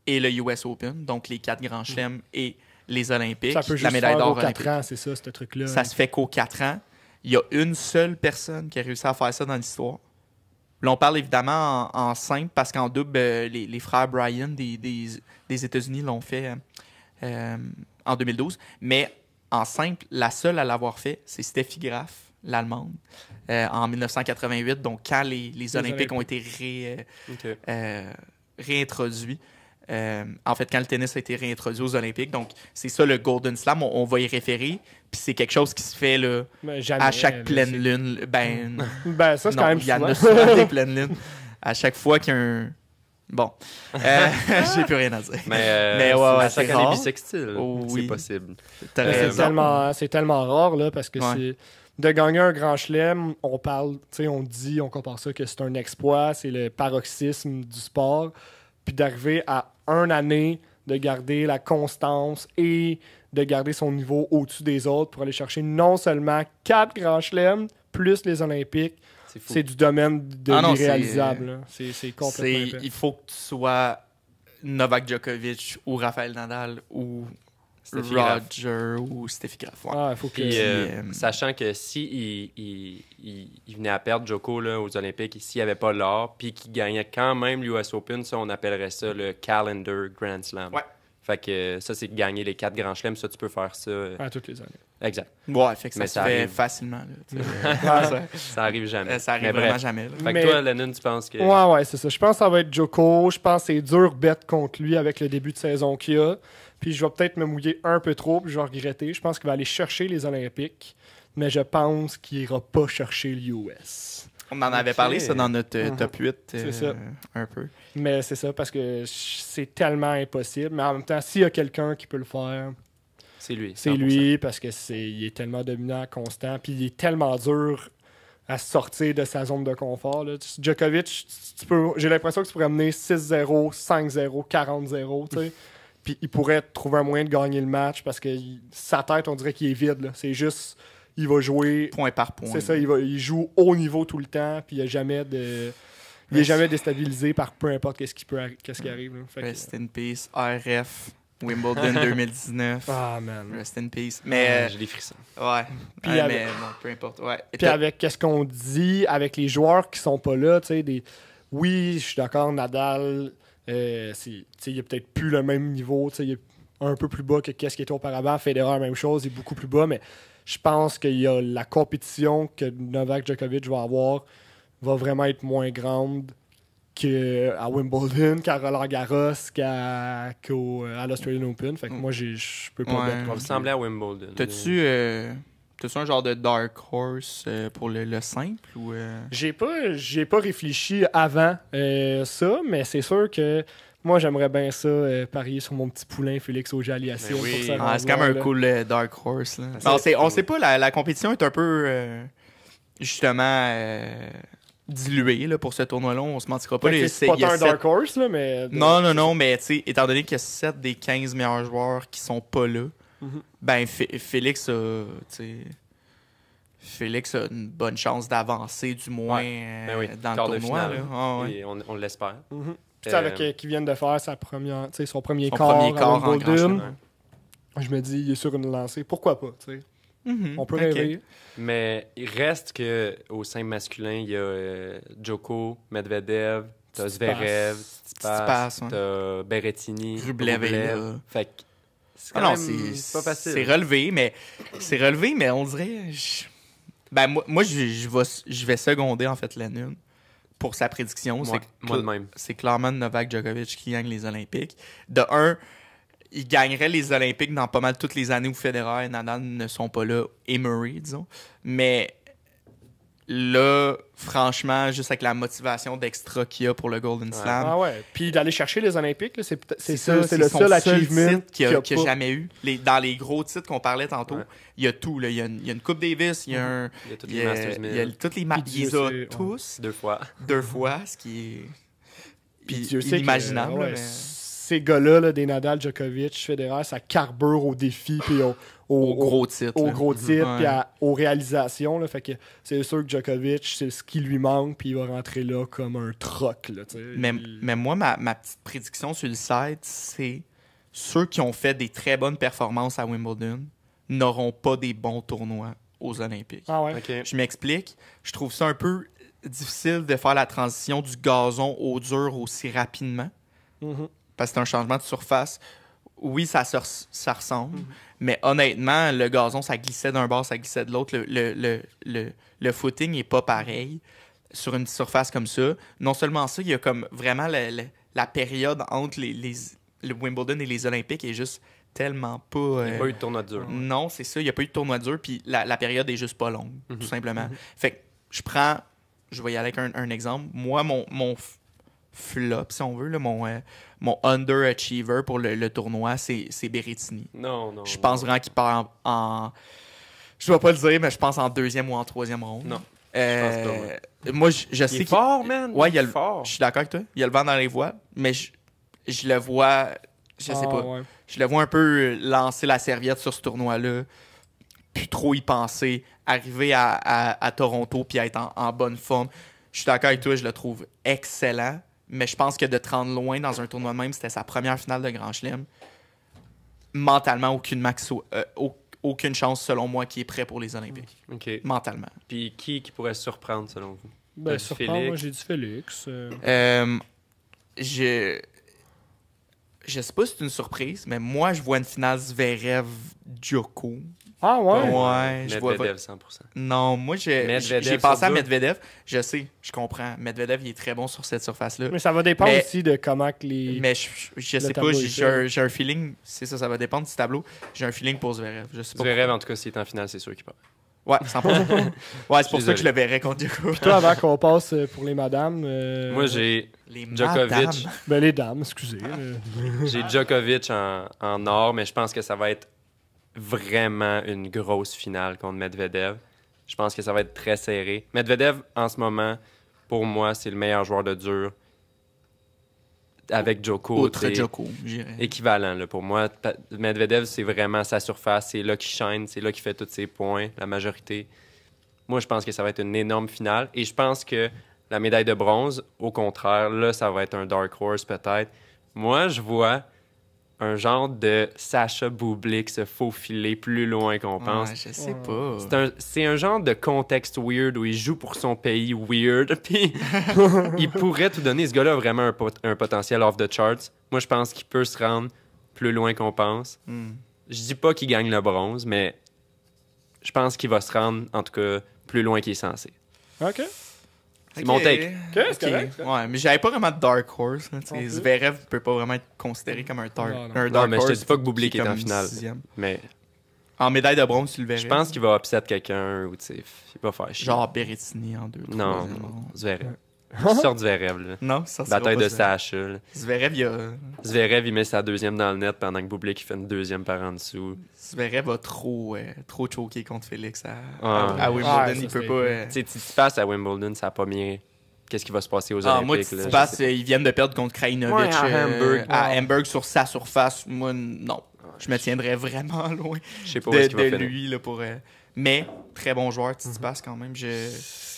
et le US Open, donc les 4 grands chelems et les Olympiques. Ça peut juste la médaille d'or olympique. 4 ans, c'est ça, ce truc-là. Ça se fait qu'aux 4 ans. Il y a une seule personne qui a réussi à faire ça dans l'histoire. Là, on parle évidemment en simple parce qu'en double, les frères Bryan des États-Unis l'ont fait en 2012. Mais en simple, la seule à l'avoir fait, c'est Steffi Graf, l'Allemande, en 1988. Donc, quand les Olympiques ont été réintroduits. En fait, quand le tennis a été réintroduit aux Olympiques. Donc, c'est ça le Golden Slam. On va y référer. Puis c'est quelque chose qui se fait là, jamais, à chaque pleine lune. Ça, c'est quand même il y en a souvent des pleines lunes. À chaque fois qu'il y a un... Bon. J'ai plus rien à dire. Mais à chaque année bissextile, c'est possible. C'est tellement rare, là, parce que c'est... De gagner un grand chelem, on compare ça que c'est un exploit, c'est le paroxysme du sport. Puis d'arriver à une année de garder la constance et de garder son niveau au-dessus des autres pour aller chercher non seulement 4 grands chelems plus les Olympiques. C'est du domaine de l'irréalisable. C'est complètement... Il faut que tu sois Novak Djokovic ou Rafael Nadal ou Roger ou Steffi Graf. Sachant que si il venait à perdre Djoko là, aux Olympiques, s'il n'y avait pas l'or, puis qu'il gagnait quand même l'US Open, ça, on appellerait ça le Calendar Grand Slam. Ouais. Fait que ça, c'est gagner les 4 grands chelems. Ça, tu peux faire ça... toutes les années. Exact. Ouais, fait que ça se fait facilement. Là, ça arrive jamais. Ça arrive vraiment jamais. Là. Fait que toi, Lennon, tu penses que... Ouais, c'est ça. Je pense que ça va être Djoko. Je pense que c'est dur bête contre lui avec le début de saison qu'il a. Puis je vais peut-être me mouiller un peu trop, puis je vais regretter. Je pense qu'il va aller chercher les Olympiques. mais je pense qu'il ira pas chercher l'US. On en avait parlé, ça, dans notre top 8, c'est ça. Un peu. Mais c'est ça, parce que c'est tellement impossible. Mais en même temps, s'il y a quelqu'un qui peut le faire, c'est lui. C'est 100%. lui, parce que il est tellement dominant, constant, puis il est tellement dur à sortir de sa zone de confort. Là. Djokovic, j'ai l'impression que tu pourrais mener 6-0, 5-0, 40-0, tu sais. Puis il pourrait trouver un moyen de gagner le match parce que sa tête, on dirait qu'il est vide. Là. C'est juste, il va jouer... Point par point. C'est ça, il joue haut niveau tout le temps, puis il n'est jamais déstabilisé par peu importe qu'est-ce qui arrive. Là. Rest in peace, RF, Wimbledon 2019. Ah, man. Rest in peace. Mais j'ai des frissons. Ouais. Puis mais non, peu importe. Ouais. Puis avec qu'est-ce qu'on dit, avec les joueurs qui sont pas là, tu sais, oui, je suis d'accord, Nadal... il a peut-être plus le même niveau, il est un peu plus bas que qu'est-ce qu'il était auparavant. Federer, même chose, il est beaucoup plus bas, mais je pense qu'il y a la compétition que Novak Djokovic va avoir va vraiment être moins grande qu'à Wimbledon, qu'à Roland Garros, à l'Australian Open. Fait que moi, je peux pas mettre. On va ressembler à Wimbledon. T'as-tu un genre de dark horse pour le simple ou J'ai pas réfléchi avant ça, mais c'est sûr que moi j'aimerais bien ça parier sur mon petit poulain Félix Auger-Aliassime. Oui. c'est quand même un cool dark horse. Là. On sait pas, la compétition est un peu justement diluée là, pour ce tournoi-là. On se mentira pas. C'est pas un dark horse, là, mais... Non, mais étant donné qu'il y a 7 des 15 meilleurs joueurs qui sont pas là, ben Félix a une bonne chance d'avancer, du moins, dans le tournoi. Là. Et on l'espère. Avec qui viennent de faire son premier quart en Wimbledon, je me dis, il est sur une lancée. Pourquoi pas? On peut rêver. Mais il reste qu'au simple masculin, il y a Djoko, Medvedev, t'as Zverev, Tsitsipas, t'as Berrettini, Rublev. Fait que c'est pas facile. C'est relevé, mais on dirait... moi, je vais seconder, en fait, Lennon pour sa prédiction. Moi de même. C'est clairement Novak Djokovic qui gagne les Olympiques. De un, il gagnerait les Olympiques dans pas mal toutes les années où Federer et Nadal ne sont pas là, et Murray, disons. Mais là, franchement, juste avec la motivation d'extra qu'il y a pour le Golden Slam. Ah ouais. Puis d'aller chercher les Olympiques, là, c'est le seul achievement qu'il a jamais eu. Dans les gros titres qu'on parlait tantôt, il y a tout. Là. Il y a une Coupe Davis, il y a toutes les Masters 1000. Il y a toutes les Masters. Il les a tous. 2 fois. 2 fois, ce qui est inimaginable. Ces gars-là, là, des Nadal, Djokovic, Federer, ça carbure aux défis puis aux gros titres. Aux gros titres puis aux réalisations. Là, fait que c'est sûr que Djokovic, c'est ce qui lui manque puis il va rentrer là comme un troc. Là, mais moi, ma petite prédiction sur le site, c'est ceux qui ont fait des très bonnes performances à Wimbledon n'auront pas des bons tournois aux Olympiques. Ah ouais? Okay. Je m'explique. Je trouve ça un peu difficile de faire la transition du gazon au dur aussi rapidement. Parce que c'est un changement de surface. Oui, ça ressemble. Mais honnêtement, le gazon, ça glissait d'un bord, ça glissait de l'autre. Le footing n'est pas pareil sur une surface comme ça. Non seulement ça, il y a comme vraiment la période entre le Wimbledon et les Olympiques est juste tellement pas... Il n'y a pas eu de tournoi dur. Non, c'est ça. Il n'y a pas eu de tournoi dur. Puis la période est juste pas longue, tout simplement. Fait que je vais y aller avec un exemple. Moi, mon flop, si on veut, là, mon underachiever pour le tournoi, c'est Berrettini. Non. Je pense vraiment qu'il part en... Je vais pas le dire, mais je pense en 2e ou en 3e ronde. Non. Je pense pas, moi, je sais qu'il est fort, man. Ouais, il est fort. Je suis d'accord avec toi. Il y a le vent dans les voies, mais je le vois... Je sais pas. Ouais. Je le vois un peu lancer la serviette sur ce tournoi-là, puis trop y penser, arriver à Toronto puis être en bonne forme. Je suis d'accord avec toi, je le trouve excellent. Mais je pense que de te rendre loin dans un tournoi de même, c'était sa première finale de Grand Chelem. Mentalement, aucune chance, selon moi, qui est prêt pour les Olympiques. Okay. Mentalement. Puis qui pourrait surprendre, selon vous? Surprendre, moi, j'ai dit Félix. Je sais pas si c'est une surprise, mais moi, je vois une finale Zverev-Djoko. Ah ouais? Ouais. Medvedev, 100%. Non, moi, j'ai pensé à Medvedev. Je sais, je comprends. Medvedev, il est très bon sur cette surface-là. Mais ça va dépendre aussi de comment que les... Mais je sais pas, j'ai un feeling... C'est ça va dépendre du tableau. J'ai un feeling pour Zverev. Je sais pas Zverev, en tout cas, s'il est en finale, c'est sûr qu'il part. Ouais, 100%. Ouais, c'est pour ça que je le verrais contre Djokovic. Puis toi, avant qu'on passe pour les madames... Moi, j'ai les Djokovic. madames. Ben, les dames, excusez. J'ai Djokovic en or, mais je pense que ça va être vraiment une grosse finale contre Medvedev. Je pense que ça va être très serré. Medvedev, en ce moment, pour moi, c'est le meilleur joueur de dur. Avec Djoko, Outre Djoko, j'irais. Équivalent. Là, pour moi, Medvedev, c'est vraiment sa surface. C'est là qu'il shine, c'est là qu'il fait tous ses points, la majorité. Moi, je pense que ça va être une énorme finale. Et je pense que la médaille de bronze, au contraire, là, ça va être un dark horse peut-être. Moi, je vois un genre de Sacha Bublik se faufiler plus loin qu'on pense. Ouais, je sais pas. C'est un genre de contexte weird où il joue pour son pays weird. Puis il pourrait tout donner. Ce gars-là a vraiment un potentiel off the charts. Moi, je pense qu'il peut se rendre plus loin qu'on pense. Je dis pas qu'il gagne le bronze, mais je pense qu'il va se rendre, en tout cas, plus loin qu'il est censé. OK. C'est mon take. C'est correct. Ouais, mais j'avais pas vraiment de dark horse. Zverev peut pas vraiment être considéré comme un dark horse. Non, mais je te dis pas que Bublik est en finale. Mais en médaille de bronze, tu le verrais. je pense qu'il va upset quelqu'un ou tu sais, il va faire chier. Genre Berrettini en 2. Non, Zverev. Il sort Zverev, là. Non, ça Bataille de Sacha, là. Zverev, Zverev, il met sa deuxième dans le net pendant que Bublik il fait une deuxième par en dessous. Zverev a trop choqué contre Félix à Wimbledon. Il peut pas... Tu sais, Tsitsipas à Wimbledon, ça a pas bien... Qu'est-ce qui va se passer aux Olympiques? Moi, Tsitsipas, ils viennent de perdre contre Krajinovic à Hamburg sur sa surface. Moi, non. Je me tiendrais vraiment loin de lui là, pour... Mais, très bon joueur, Tsitsipas, quand même.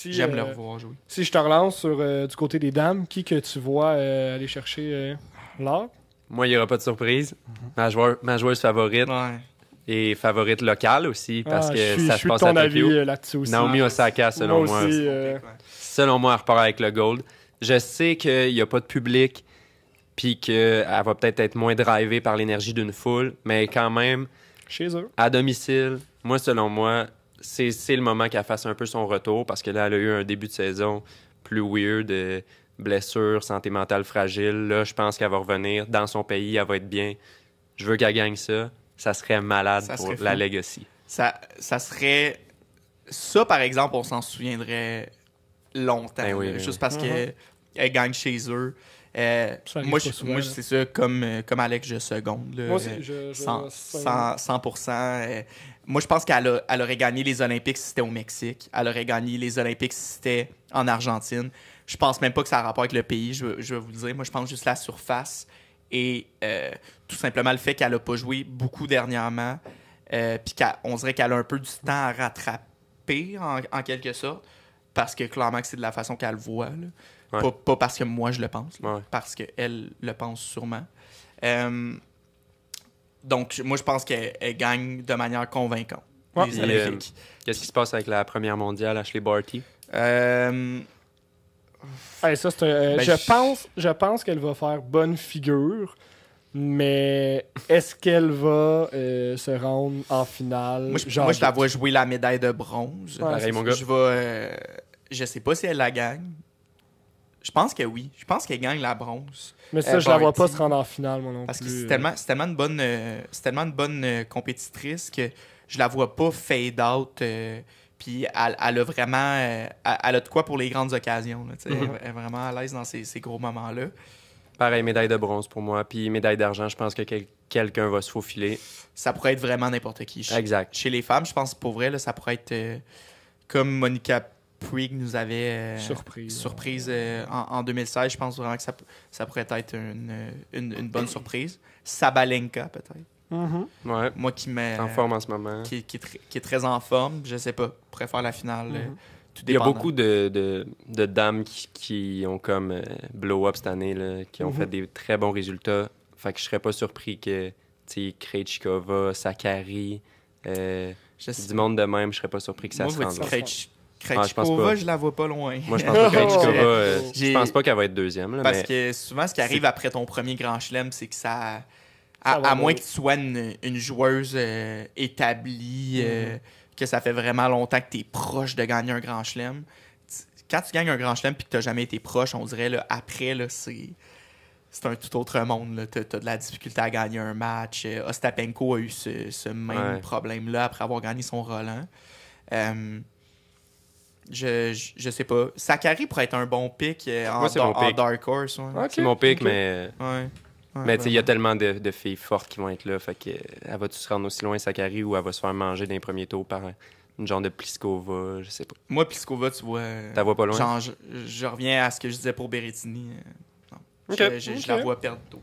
J'aime le revoir jouer. Si je te relance sur du côté des dames, qui que tu vois aller chercher l'or? Moi, il n'y aura pas de surprise. Ma joueuse favorite et favorite locale aussi, parce que ça se passe à Tokyo. Là-dessus aussi. Naomi Osaka, selon moi. Aussi, selon moi, elle repart avec le gold. Je sais qu'il n'y a pas de public, puis qu'elle va peut-être être moins drivée par l'énergie d'une foule, mais quand même, chez eux, à domicile, moi, selon moi, c'est le moment qu'elle fasse un peu son retour, parce que là, elle a eu un début de saison plus weird, blessure, santé mentale fragile. Là, je pense qu'elle va revenir dans son pays, elle va être bien. Je veux qu'elle gagne ça. Ça serait malade pour la Legacy. Ça serait... Ça, par exemple, on s'en souviendrait longtemps. Ben oui, juste parce qu'elle gagne chez eux. Moi, c'est ça, comme Alex, je seconde. Là, moi aussi, 100%. Moi, je pense qu'elle aurait gagné les Olympiques si c'était au Mexique. Elle aurait gagné les Olympiques si c'était en Argentine. Je pense même pas que ça a rapport avec le pays, je vais vous le dire. Moi, je pense juste la surface et tout simplement le fait qu'elle n'a pas joué beaucoup dernièrement. Puis on dirait qu'elle a un peu du temps à rattraper, en quelque sorte. Parce que clairement que c'est de la façon qu'elle le voit. Là. Ouais. Pas parce que moi je le pense, parce qu'elle le pense sûrement. Donc, moi, je pense qu'elle gagne de manière convaincante. Qu'est-ce qui se passe avec la première mondiale, Ashley Barty? Ça, je pense qu'elle va faire bonne figure, mais est-ce qu'elle va se rendre en finale? Moi, je la vois jouer la médaille de bronze. Pareil, mon gars. Je sais pas si elle la gagne. Je pense que oui. Je pense qu'elle gagne la bronze. Mais ça, je la vois pas se rendre en finale, moi non plus. Parce que c'est tellement une bonne compétitrice que je la vois pas fade out. Puis elle a vraiment... elle a de quoi pour les grandes occasions. Là, elle est vraiment à l'aise dans ces gros moments-là. Pareil, médaille de bronze pour moi. Puis médaille d'argent, je pense que quelqu'un va se faufiler. Ça pourrait être vraiment n'importe qui. Exact. Chez les femmes, je pense pour vrai, là, ça pourrait être comme Monica Puig nous avait surprise en 2016. Je pense vraiment que ça pourrait être une bonne surprise. Sabalenka, peut-être. Ouais. Moi qui met en forme en ce moment. Qui est très en forme. Je sais pas. Pourrait faire la finale. Il y a beaucoup de dames qui ont comme blow-up cette année, là, qui ont fait des très bons résultats. Fait que je serais pas surpris que Krejcikova, Sakkari, du monde de même, je serais pas surpris que ça se rende. Krejcikova, je la vois pas loin. Moi, je pense pas que Krejcikova, je pense pas qu'elle va être deuxième. Là, parce que souvent, ce qui arrive après ton premier grand chelem, c'est que ça... À moins que tu sois une joueuse établie, que ça fait vraiment longtemps que tu es proche de gagner un grand chelem. Quand tu gagnes un grand chelem et que tu n'as jamais été proche, on dirait là, après, là, c'est un tout autre monde. Tu as de la difficulté à gagner un match. Ostapenko a eu ce même problème-là après avoir gagné son Roland. Je sais pas. Sakari pourrait être un bon pick Moi, c'est mon pick. Dark Horse. Ouais. Okay, c'est mon pick, okay. mais... Ouais. Mais tu sais, il y a tellement de filles fortes qui vont être là. Fait que, elle va-tu se rendre aussi loin, Sakari, ou elle va se faire manger dans les premiers tours par une genre de Pliskova, je sais pas. Moi, Pliskova, tu vois... T'as vois pas loin? Genre, je reviens à ce que je disais pour Berrettini. Non. Okay. Je la vois perdre tôt.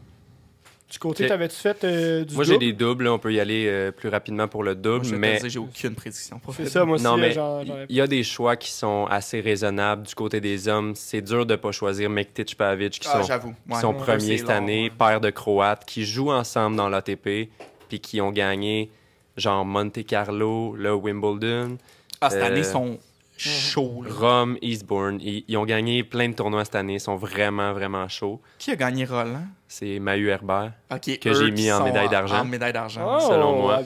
Du côté, Okay. t'avais-tu fait du Moi, double? j'ai des doubles. Là, on peut y aller plus rapidement pour le double, Moi, je vais mais... te dire, j'ai aucune prédiction pour C'est le ça, moi aussi. Non, mais j'en il y a des choix qui sont assez raisonnables du côté des hommes. C'est dur de pas choisir Mektic Pavic, qui j'avoue. qui sont premiers cette année, paire de Croates, qui jouent ensemble dans l'ATP, puis qui ont gagné genre Monte Carlo, là, Wimbledon. Cette année, ils sont chauds. Là. Rome, Eastbourne. Ils ont gagné plein de tournois cette année. Ils sont vraiment, vraiment chauds. Qui a gagné Roland? C'est Mahu Herbert, Okay, que j'ai mis en médaille d'argent. En médaille d'argent. Oh, selon moi.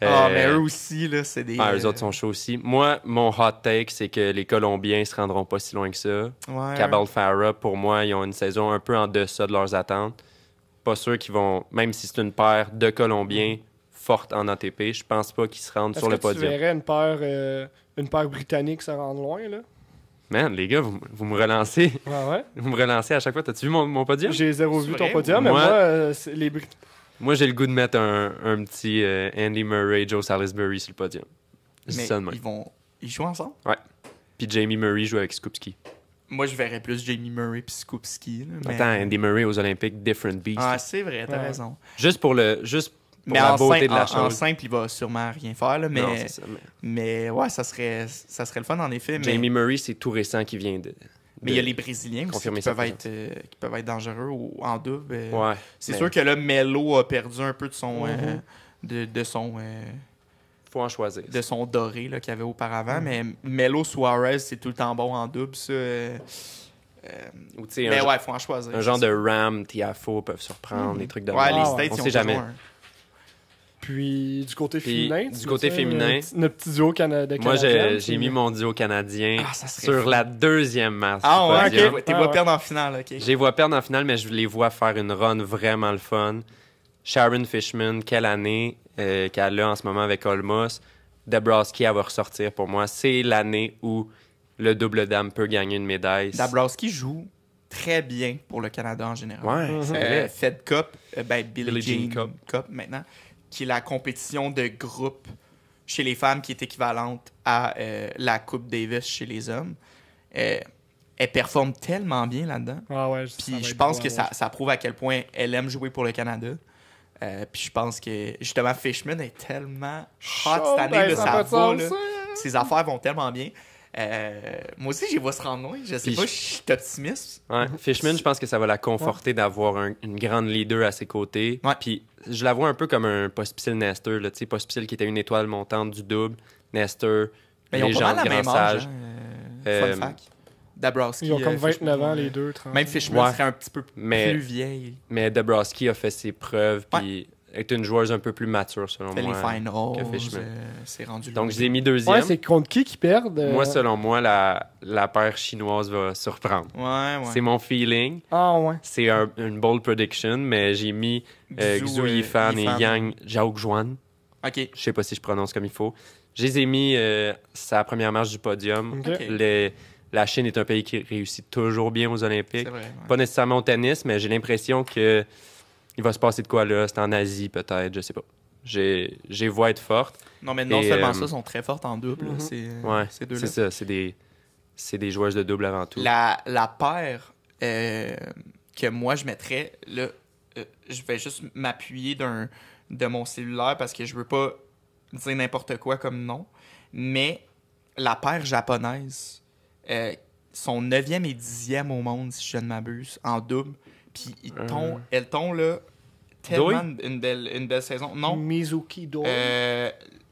Mais eux aussi, là, c'est des... eux autres sont chauds aussi. Moi, mon hot take, c'est que les Colombiens se rendront pas si loin que ça. Ouais. Cabal Farah, pour moi, ils ont une saison un peu en deçà de leurs attentes. Pas sûr qu'ils vont, même si c'est une paire de Colombiens forte en ATP, je pense pas qu'ils se rendent sur le Est-ce que tu podium. verrais une paire britannique se rendre loin, là? Man, les gars, vous me relancez. Ouais. Vous me relancez à chaque fois. T'as-tu vu mon podium? J'ai zéro vu ton vrai? podium, mais Moi- moi, les Moi, j'ai le goût de mettre un petit Andy Murray, Joe Salisbury sur le podium. Je dis Mais ça de même. ils jouent ensemble? Puis Jamie Murray joue avec Skupski. Moi, je verrais plus Jamie Murray puis Skupski. Là, mais... Attends, Andy Murray aux Olympiques, different beast. Ah, c'est vrai, t'as Ouais. raison. Juste pour la En beauté simple, de la en chose. simple, il va sûrement rien faire, là, mais... Non, c'est ça, Mais ouais, ça serait le fun en effet. Mais Jamie Murray, c'est tout récent qui vient de... il y a les Brésiliens aussi confirmer qui sa peuvent être dangereux en double. Ouais. C'est mais sûr que là, Melo a perdu un peu de son faut en choisir. de son doré là, qu'il y avait auparavant. Mais Melo Suarez, c'est tout le temps bon en double, ça. Ou tu sais, Mais ouais, faut en choisir. un genre de Ram, Tiafo peuvent surprendre, des trucs de Ouais, même. les Ah, States, on ils ont sait jamais. besoin. Puis du côté Puis, féminin, du tu côté veux féminin, notre petit duo de Moi, Canadiens, j'ai mis mon duo canadien Ah, ça serait sur fou. la deuxième masse. Ah ouais, du podium. ok. T'es Ah, pas ouais. perdre en finale, ok. Je les vois perdre en finale, mais je les vois faire une run vraiment le fun. Sharon Fishman, quelle année qu'elle a en ce moment avec Olmos. Dabrowski, elle va ressortir pour moi. C'est l'année où le double dame peut gagner une médaille. Dabrowski joue très bien pour le Canada en général. Ouais, c'est vrai. Fed Cup, Billie Jean Jean Cup maintenant, qui est la compétition de groupe chez les femmes qui est équivalente à la Coupe Davis chez les hommes. Elle performe tellement bien là-dedans. Ah ouais, Puis je pense que ça prouve à quel point elle aime jouer pour le Canada. Puis je pense que justement Fishman est tellement hot cette année, là, ça va, là. Ses affaires vont tellement bien. Moi aussi, j'y vois se rendre loin. Je sais Puis pas, je suis optimiste. Ouais. Fishman, je pense que ça va la conforter d'avoir une grande leader à ses côtés. Ouais. Puis je la vois un peu comme un Pospisil Nestor. Tu sais, Pospisil qui était une étoile montante du double. Nestor, Mais ils ont pas légende, mal la grand même sage. âge. Euh, Fun fact. Dabrowski. Ils ont comme 29 Fishman, ans, les deux. 30. Même Fishman Ouais. serait un petit peu Mais- plus vieille. Mais Dabrowski a fait ses preuves. Puis est une joueuse un peu plus mature, selon Fait les moi. finals. que Fishman. C'est rendu Donc, loin. je les ai mis deuxième. Ouais, c'est contre qui perdent Moi, selon moi, la paire chinoise va surprendre. Ouais. C'est mon feeling. Ah ouais. C'est une bold prediction, mais j'ai mis Xu Yifan et Yang Zhaoguan. Ok. Je sais pas si je prononce comme il faut. Je les ai mis sa première marche du podium. Ok. La Chine est un pays qui réussit toujours bien aux Olympiques. C'est vrai. ouais. Pas nécessairement au tennis, mais j'ai l'impression que il va se passer de quoi là. C'est en Asie peut-être, je sais pas. J'ai vois être forte. Non, mais non Et, seulement ça, sont très fortes en double. là, Mhm. Ouais, ces deux-là. c'est ça. C'est des joueuses de double avant tout. La paire que moi je mettrais, là, je vais juste m'appuyer de mon cellulaire parce que je veux pas dire n'importe quoi comme nom, mais la paire japonaise, sont 9e et 10e au monde, si je ne m'abuse, en double. Puis elles tombent là, tellement une belle saison. Non, Mizuki Do.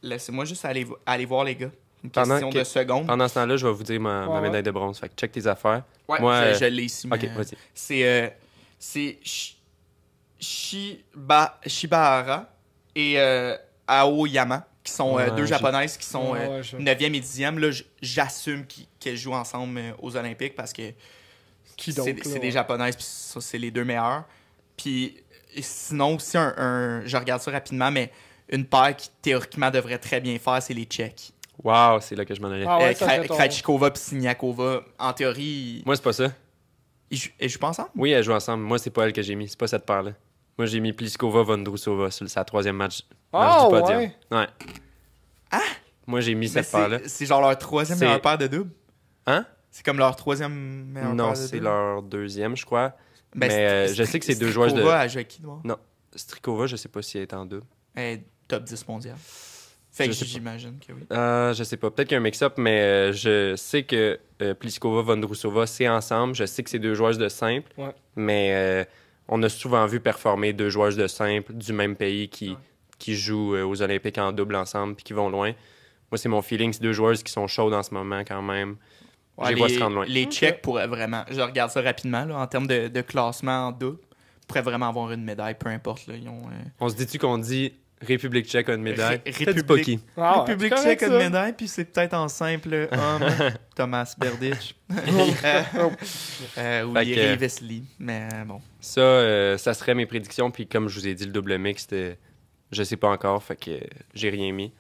laissez-moi juste aller voir les gars. Une Pendant question que- de secondes. Pendant ce temps-là, je vais vous dire ma Ouais. médaille de bronze. Fait que check tes affaires. Ouais, Moi, je l'ai ici. Ok, mais, vas-y. C'est Shibahara et Aoyama, qui sont Ouais, deux j'ai- japonaises qui sont Ouais, ouais, je- 9e et 10e. Là, j'assume qu'elles jouent ensemble aux Olympiques parce que Qui donc, c'est là, des japonaises, puis ça, c'est les deux meilleures. Puis sinon, aussi, je regarde ça rapidement, mais une paire qui théoriquement devrait très bien faire, c'est les Tchèques. Wow, c'est là que je m'en allais. Ah ouais, Krejcikova et Siniakova, en théorie... Moi, c'est pas ça. Ils jouent pas ensemble? Oui, elles jouent ensemble. Moi, c'est pas elle que j'ai mis. C'est pas cette paire-là. Moi, j'ai mis Pliskova, Vondrousova sur sa 3e match du podium. Ouais. Ah! Moi, j'ai mis cette paire-là. C'est genre leur 3e meilleure paire de double? Hein? C'est comme leur 3e meilleure paire de double? Non, c'est leur 2e, je crois. Mais je sais que c'est deux joueuses de... Strikova a joué avec qui, toi? Non. Strikova, je sais pas si elle est en double. Elle est top 10 mondial. Fait que j'imagine que oui. Je sais pas. Peut-être qu'il y a un mix-up, mais je sais que Pliskova, Vondrousova, c'est ensemble. Je sais que c'est deux joueuses de simple. Ouais. Mais on a souvent vu performer deux joueuses de simple du même pays qui jouent aux Olympiques en double ensemble puis qui vont loin. Moi, c'est mon feeling. C'est deux joueuses qui sont chaudes en ce moment quand même. Ouais, je les vois se rendre loin. Les Tchèques pourraient vraiment... Je regarde ça rapidement, là, en termes de classement en double. Pourraient vraiment avoir une médaille, peu importe. Là, On se dit-tu qu'on dit République tchèque a une médaille? République tchèque a une médaille, puis c'est peut-être en simple homme, Thomas Berdych. Ou Iri Vesely, mais bon. Ça serait mes prédictions, puis comme je vous ai dit, le double mixte, je sais pas encore, fait que j'ai rien mis.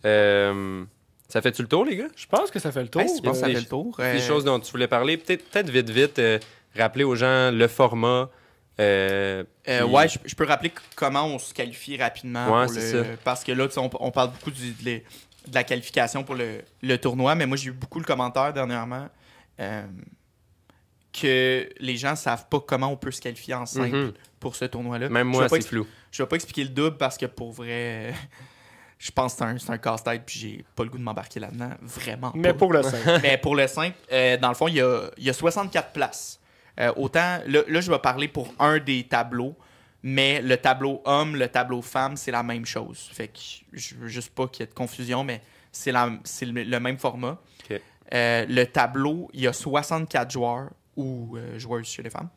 Ça fait-tu le tour, les gars? Je pense que ça fait le tour. Je pense que ça fait le tour. Des choses dont tu voulais parler, peut-être vite, rappeler aux gens le format. Ouais, je peux rappeler comment on se qualifie rapidement. Ouais, parce que là, on parle beaucoup de la qualification pour le tournoi, mais moi, j'ai eu beaucoup le commentaire dernièrement que les gens savent pas comment on peut se qualifier en simple pour ce tournoi-là. Même moi, c'est flou. Je vais pas expliquer le double parce que pour vrai, je pense que c'est un casse-tête puis j'ai pas le goût de m'embarquer là-dedans. Vraiment. Mais pour le simple. Mais pour le simple, dans le fond, il y a 64 places. Autant, là, je vais parler pour un des tableaux, mais le tableau homme, le tableau femme, c'est la même chose. Fait que je veux juste pas qu'il y ait de confusion, mais c'est le même format. Okay. Le tableau, il y a 64 joueurs ou joueuses chez les femmes.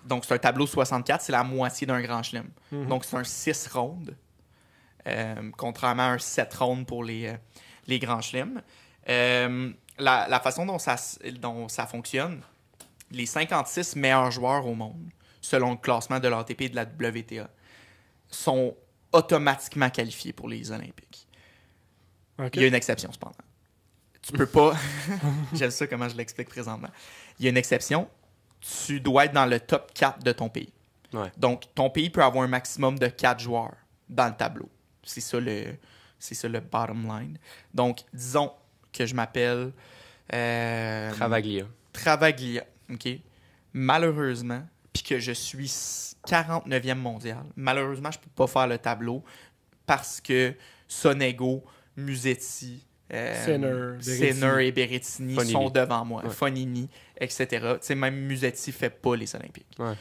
Donc, c'est un tableau 64, c'est la moitié d'un grand chelem. Donc, c'est un 6 rondes, contrairement à un 7 rondes pour les grands chelems. La façon dont ça fonctionne, les 56 meilleurs joueurs au monde, selon le classement de l'ATP et de la WTA, sont automatiquement qualifiés pour les Olympiques. Okay. Il y a une exception, cependant. Tu peux pas... J'aime ça comment je l'explique présentement. Il y a une exception. Tu dois être dans le top 4 de ton pays. Ouais. Donc, ton pays peut avoir un maximum de 4 joueurs dans le tableau. C'est ça le bottom line. Donc, disons que je m'appelle... Travaglia, OK? Malheureusement, puis que je suis 49e mondial, malheureusement, je peux pas faire le tableau parce que Sonego, Musetti, Sinner et Berrettini sont devant moi. Ouais. Fonini, etc. Tu sais, même Musetti fait pas les Olympiques. Ouais.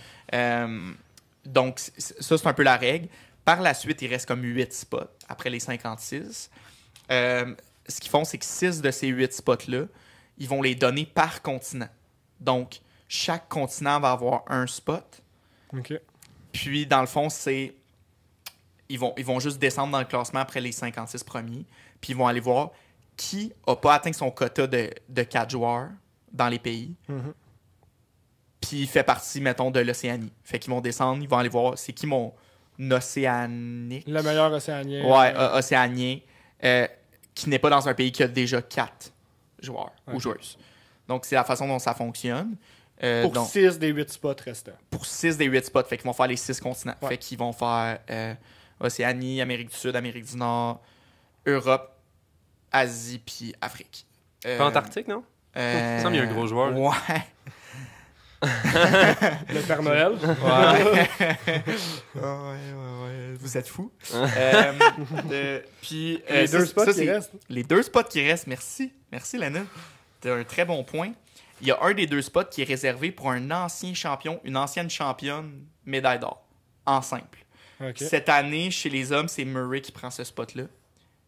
Donc, ça, c'est un peu la règle. Par la suite, il reste comme 8 spots après les 56. Ce qu'ils font, c'est que 6 de ces 8 spots-là, ils vont les donner par continent. Donc, chaque continent va avoir un spot. OK. Puis, dans le fond, c'est... Ils vont juste descendre dans le classement après les 56 premiers. Puis, ils vont aller voir qui n'a pas atteint son quota de 4 joueurs dans les pays. Puis, il fait partie, mettons, de l'Océanie. Fait qu'ils vont descendre, ils vont aller voir c'est qui mon océanique. Le meilleur océanien. Ouais, océanien. Qui n'est pas dans un pays qui a déjà 4 joueurs ou joueuses. Donc, c'est la façon dont ça fonctionne. Pour 6 des 8 spots restants. Pour 6 des 8 spots. Fait qu'ils vont faire les 6 continents. Ouais. Fait qu'ils vont faire Océanie, Amérique du Sud, Amérique du Nord, Europe, Asie, puis Afrique. Pas Antarctique, non? Il me semble qu'il y a un gros joueur. Là. Ouais. Le Père Noël. Ouais. Vous êtes fous. Puis les 2 spots qui restent. Les 2 spots qui restent, merci. Merci, Lana. C'est un très bon point. Il y a un des 2 spots qui est réservé pour un ancien champion, une ancienne championne médaille d'or, en simple. Okay. Cette année, chez les hommes, c'est Murray qui prend ce spot-là.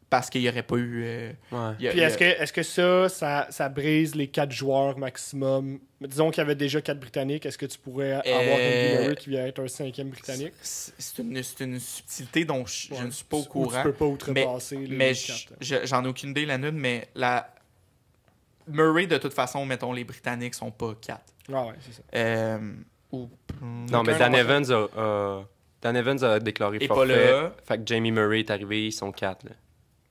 Parce qu'il n'y aurait pas eu... Puis est-ce que ça brise les 4 joueurs maximum? Disons qu'il y avait déjà 4 Britanniques. Est-ce que tu pourrais avoir Andy Murray qui vient être un 5e Britannique? C'est une subtilité dont je ne suis pas au courant. Tu peux pas outrepasser les 4. J'en ai aucune idée, Lanoud, mais Murray, de toute façon, mettons, les Britanniques sont pas 4. Ah ouais, c'est ça. Non, mais Dan Evans a déclaré forfait. Fait que Jamie Murray est arrivé, ils sont 4. Là.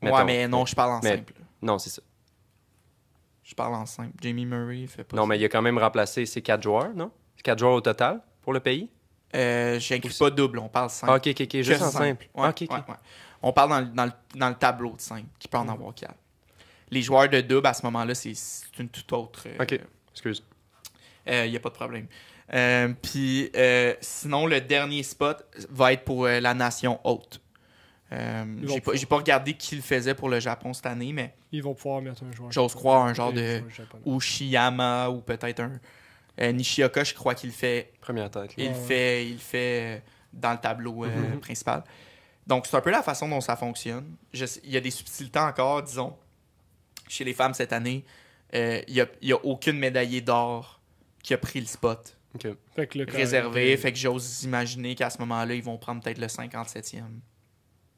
Mettons, ouais, mais non, je parle en simple. Non, c'est ça. Je parle en simple. Jamie Murray fait pas Non, ça. mais il a quand même remplacé ses 4 joueurs, non? 4 joueurs au total pour le pays? J'inclus pas double, on parle simple. Ah, ok, juste en simple. Ouais, Ok. ouais. On parle dans le tableau de simple, qui peut en avoir 4. Les joueurs de double, à ce moment-là, c'est une toute autre... Ok, excuse. Il n'y a pas de problème. Puis, sinon, le dernier spot va être pour la nation haute. J'ai pas regardé qui le faisait pour le Japon cette année, mais... Ils vont pouvoir mettre un joueur. J'ose croire un genre de Ushiyama ou peut-être un Nishioka, je crois qu'il le fait. Première tête. Il le fait dans le tableau principal. Donc, c'est un peu la façon dont ça fonctionne. Il y a des subtilités encore, disons. Chez les femmes cette année, il y a aucune médaillée d'or qui a pris le spot réservé. Fait que j'ose imaginer qu'à ce moment-là, ils vont prendre peut-être le 57e.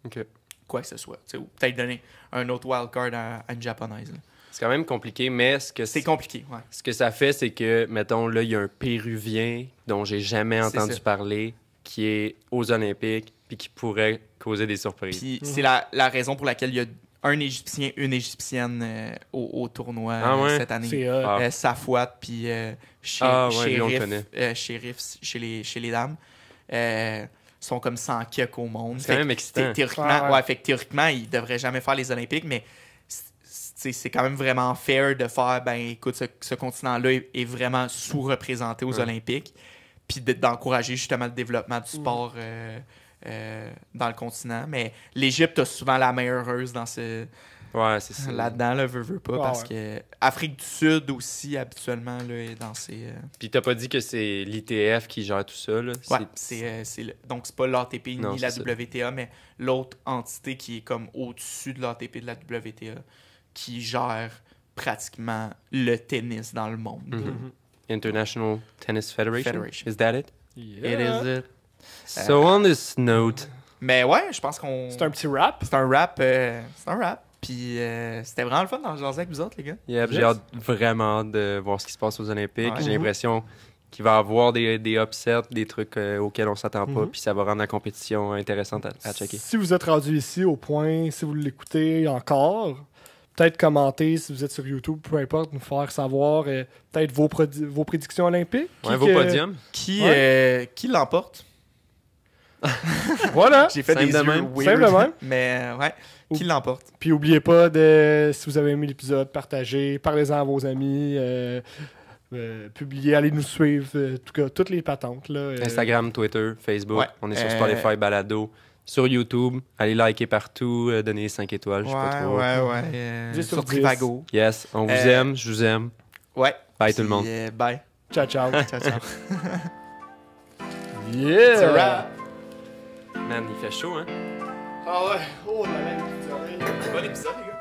OK. Quoi que ce soit. Ou peut-être donner un autre wildcard à une japonaise. Là. C'est quand même compliqué, mais c'est compliqué, ouais. Ce que ça fait, c'est que, mettons, là, il y a un Péruvien dont j'ai jamais entendu parler, qui est aux Olympiques, puis qui pourrait causer des surprises. Puis c'est la raison pour laquelle il y a un Égyptien, une Égyptienne au tournoi cette année. C'est Safouat, puis Shérif chez les dames. Sont comme 100 kicks au monde. C'est quand même excitant. Théoriquement, ils devraient jamais faire les Olympiques, mais c'est quand même vraiment fair de faire, ben écoute, ce continent-là est vraiment sous-représenté aux Olympiques, puis d'encourager justement le développement du sport dans le continent. Mais l'Égypte a souvent la main heureuse dans ce... Ouais, c'est ça. Là-dedans, veut pas, parce que Afrique du Sud aussi, habituellement, là, est dans ces... Puis t'as pas dit que c'est l'ITF qui gère tout ça, là? Ouais, donc c'est pas l'ATP ni la WTA, mais l'autre entité qui est comme au-dessus de l'ATP de la WTA, qui gère pratiquement le tennis dans le monde. Mm-hmm. International Tennis Federation? Is that it? Yeah. It is it. So on this note... Mais ouais, je pense qu'on... C'est un petit rap? C'est un rap. Puis c'était vraiment le fun d'en jaser avec vous autres, les gars. Yeah, j'ai vraiment hâte de voir ce qui se passe aux Olympiques. J'ai l'impression qu'il va y avoir des upsets, des trucs auxquels on s'attend pas, puis ça va rendre la compétition intéressante à checker. Si vous êtes rendu ici au point, si vous l'écoutez encore, peut-être commenter si vous êtes sur YouTube, peu importe, nous faire savoir peut-être vos prédictions olympiques. Vos podiums. Qui l'emporte? Voilà. J'ai fait des yeux weird. Simple de même. Mais ouais, qui l'emporte? Puis n'oubliez pas si vous avez aimé l'épisode, partagez, parlez-en à vos amis, publiez, allez nous suivre, en tout cas, toutes les patentes. Là, Instagram, Twitter, Facebook, on est sur Spotify, Balado, sur YouTube, allez liker partout, donnez 5 étoiles, je sais pas trop. Ouais. Sur Trivago. Yes, on vous aime, je vous aime. Ouais. Bye tout le monde. Bye. Ciao. Ciao. Yeah! C'est un rap. Man, il fait chaud, hein? Ah ouais, oh, on a même une petite oreille. Bon épisode, les gars.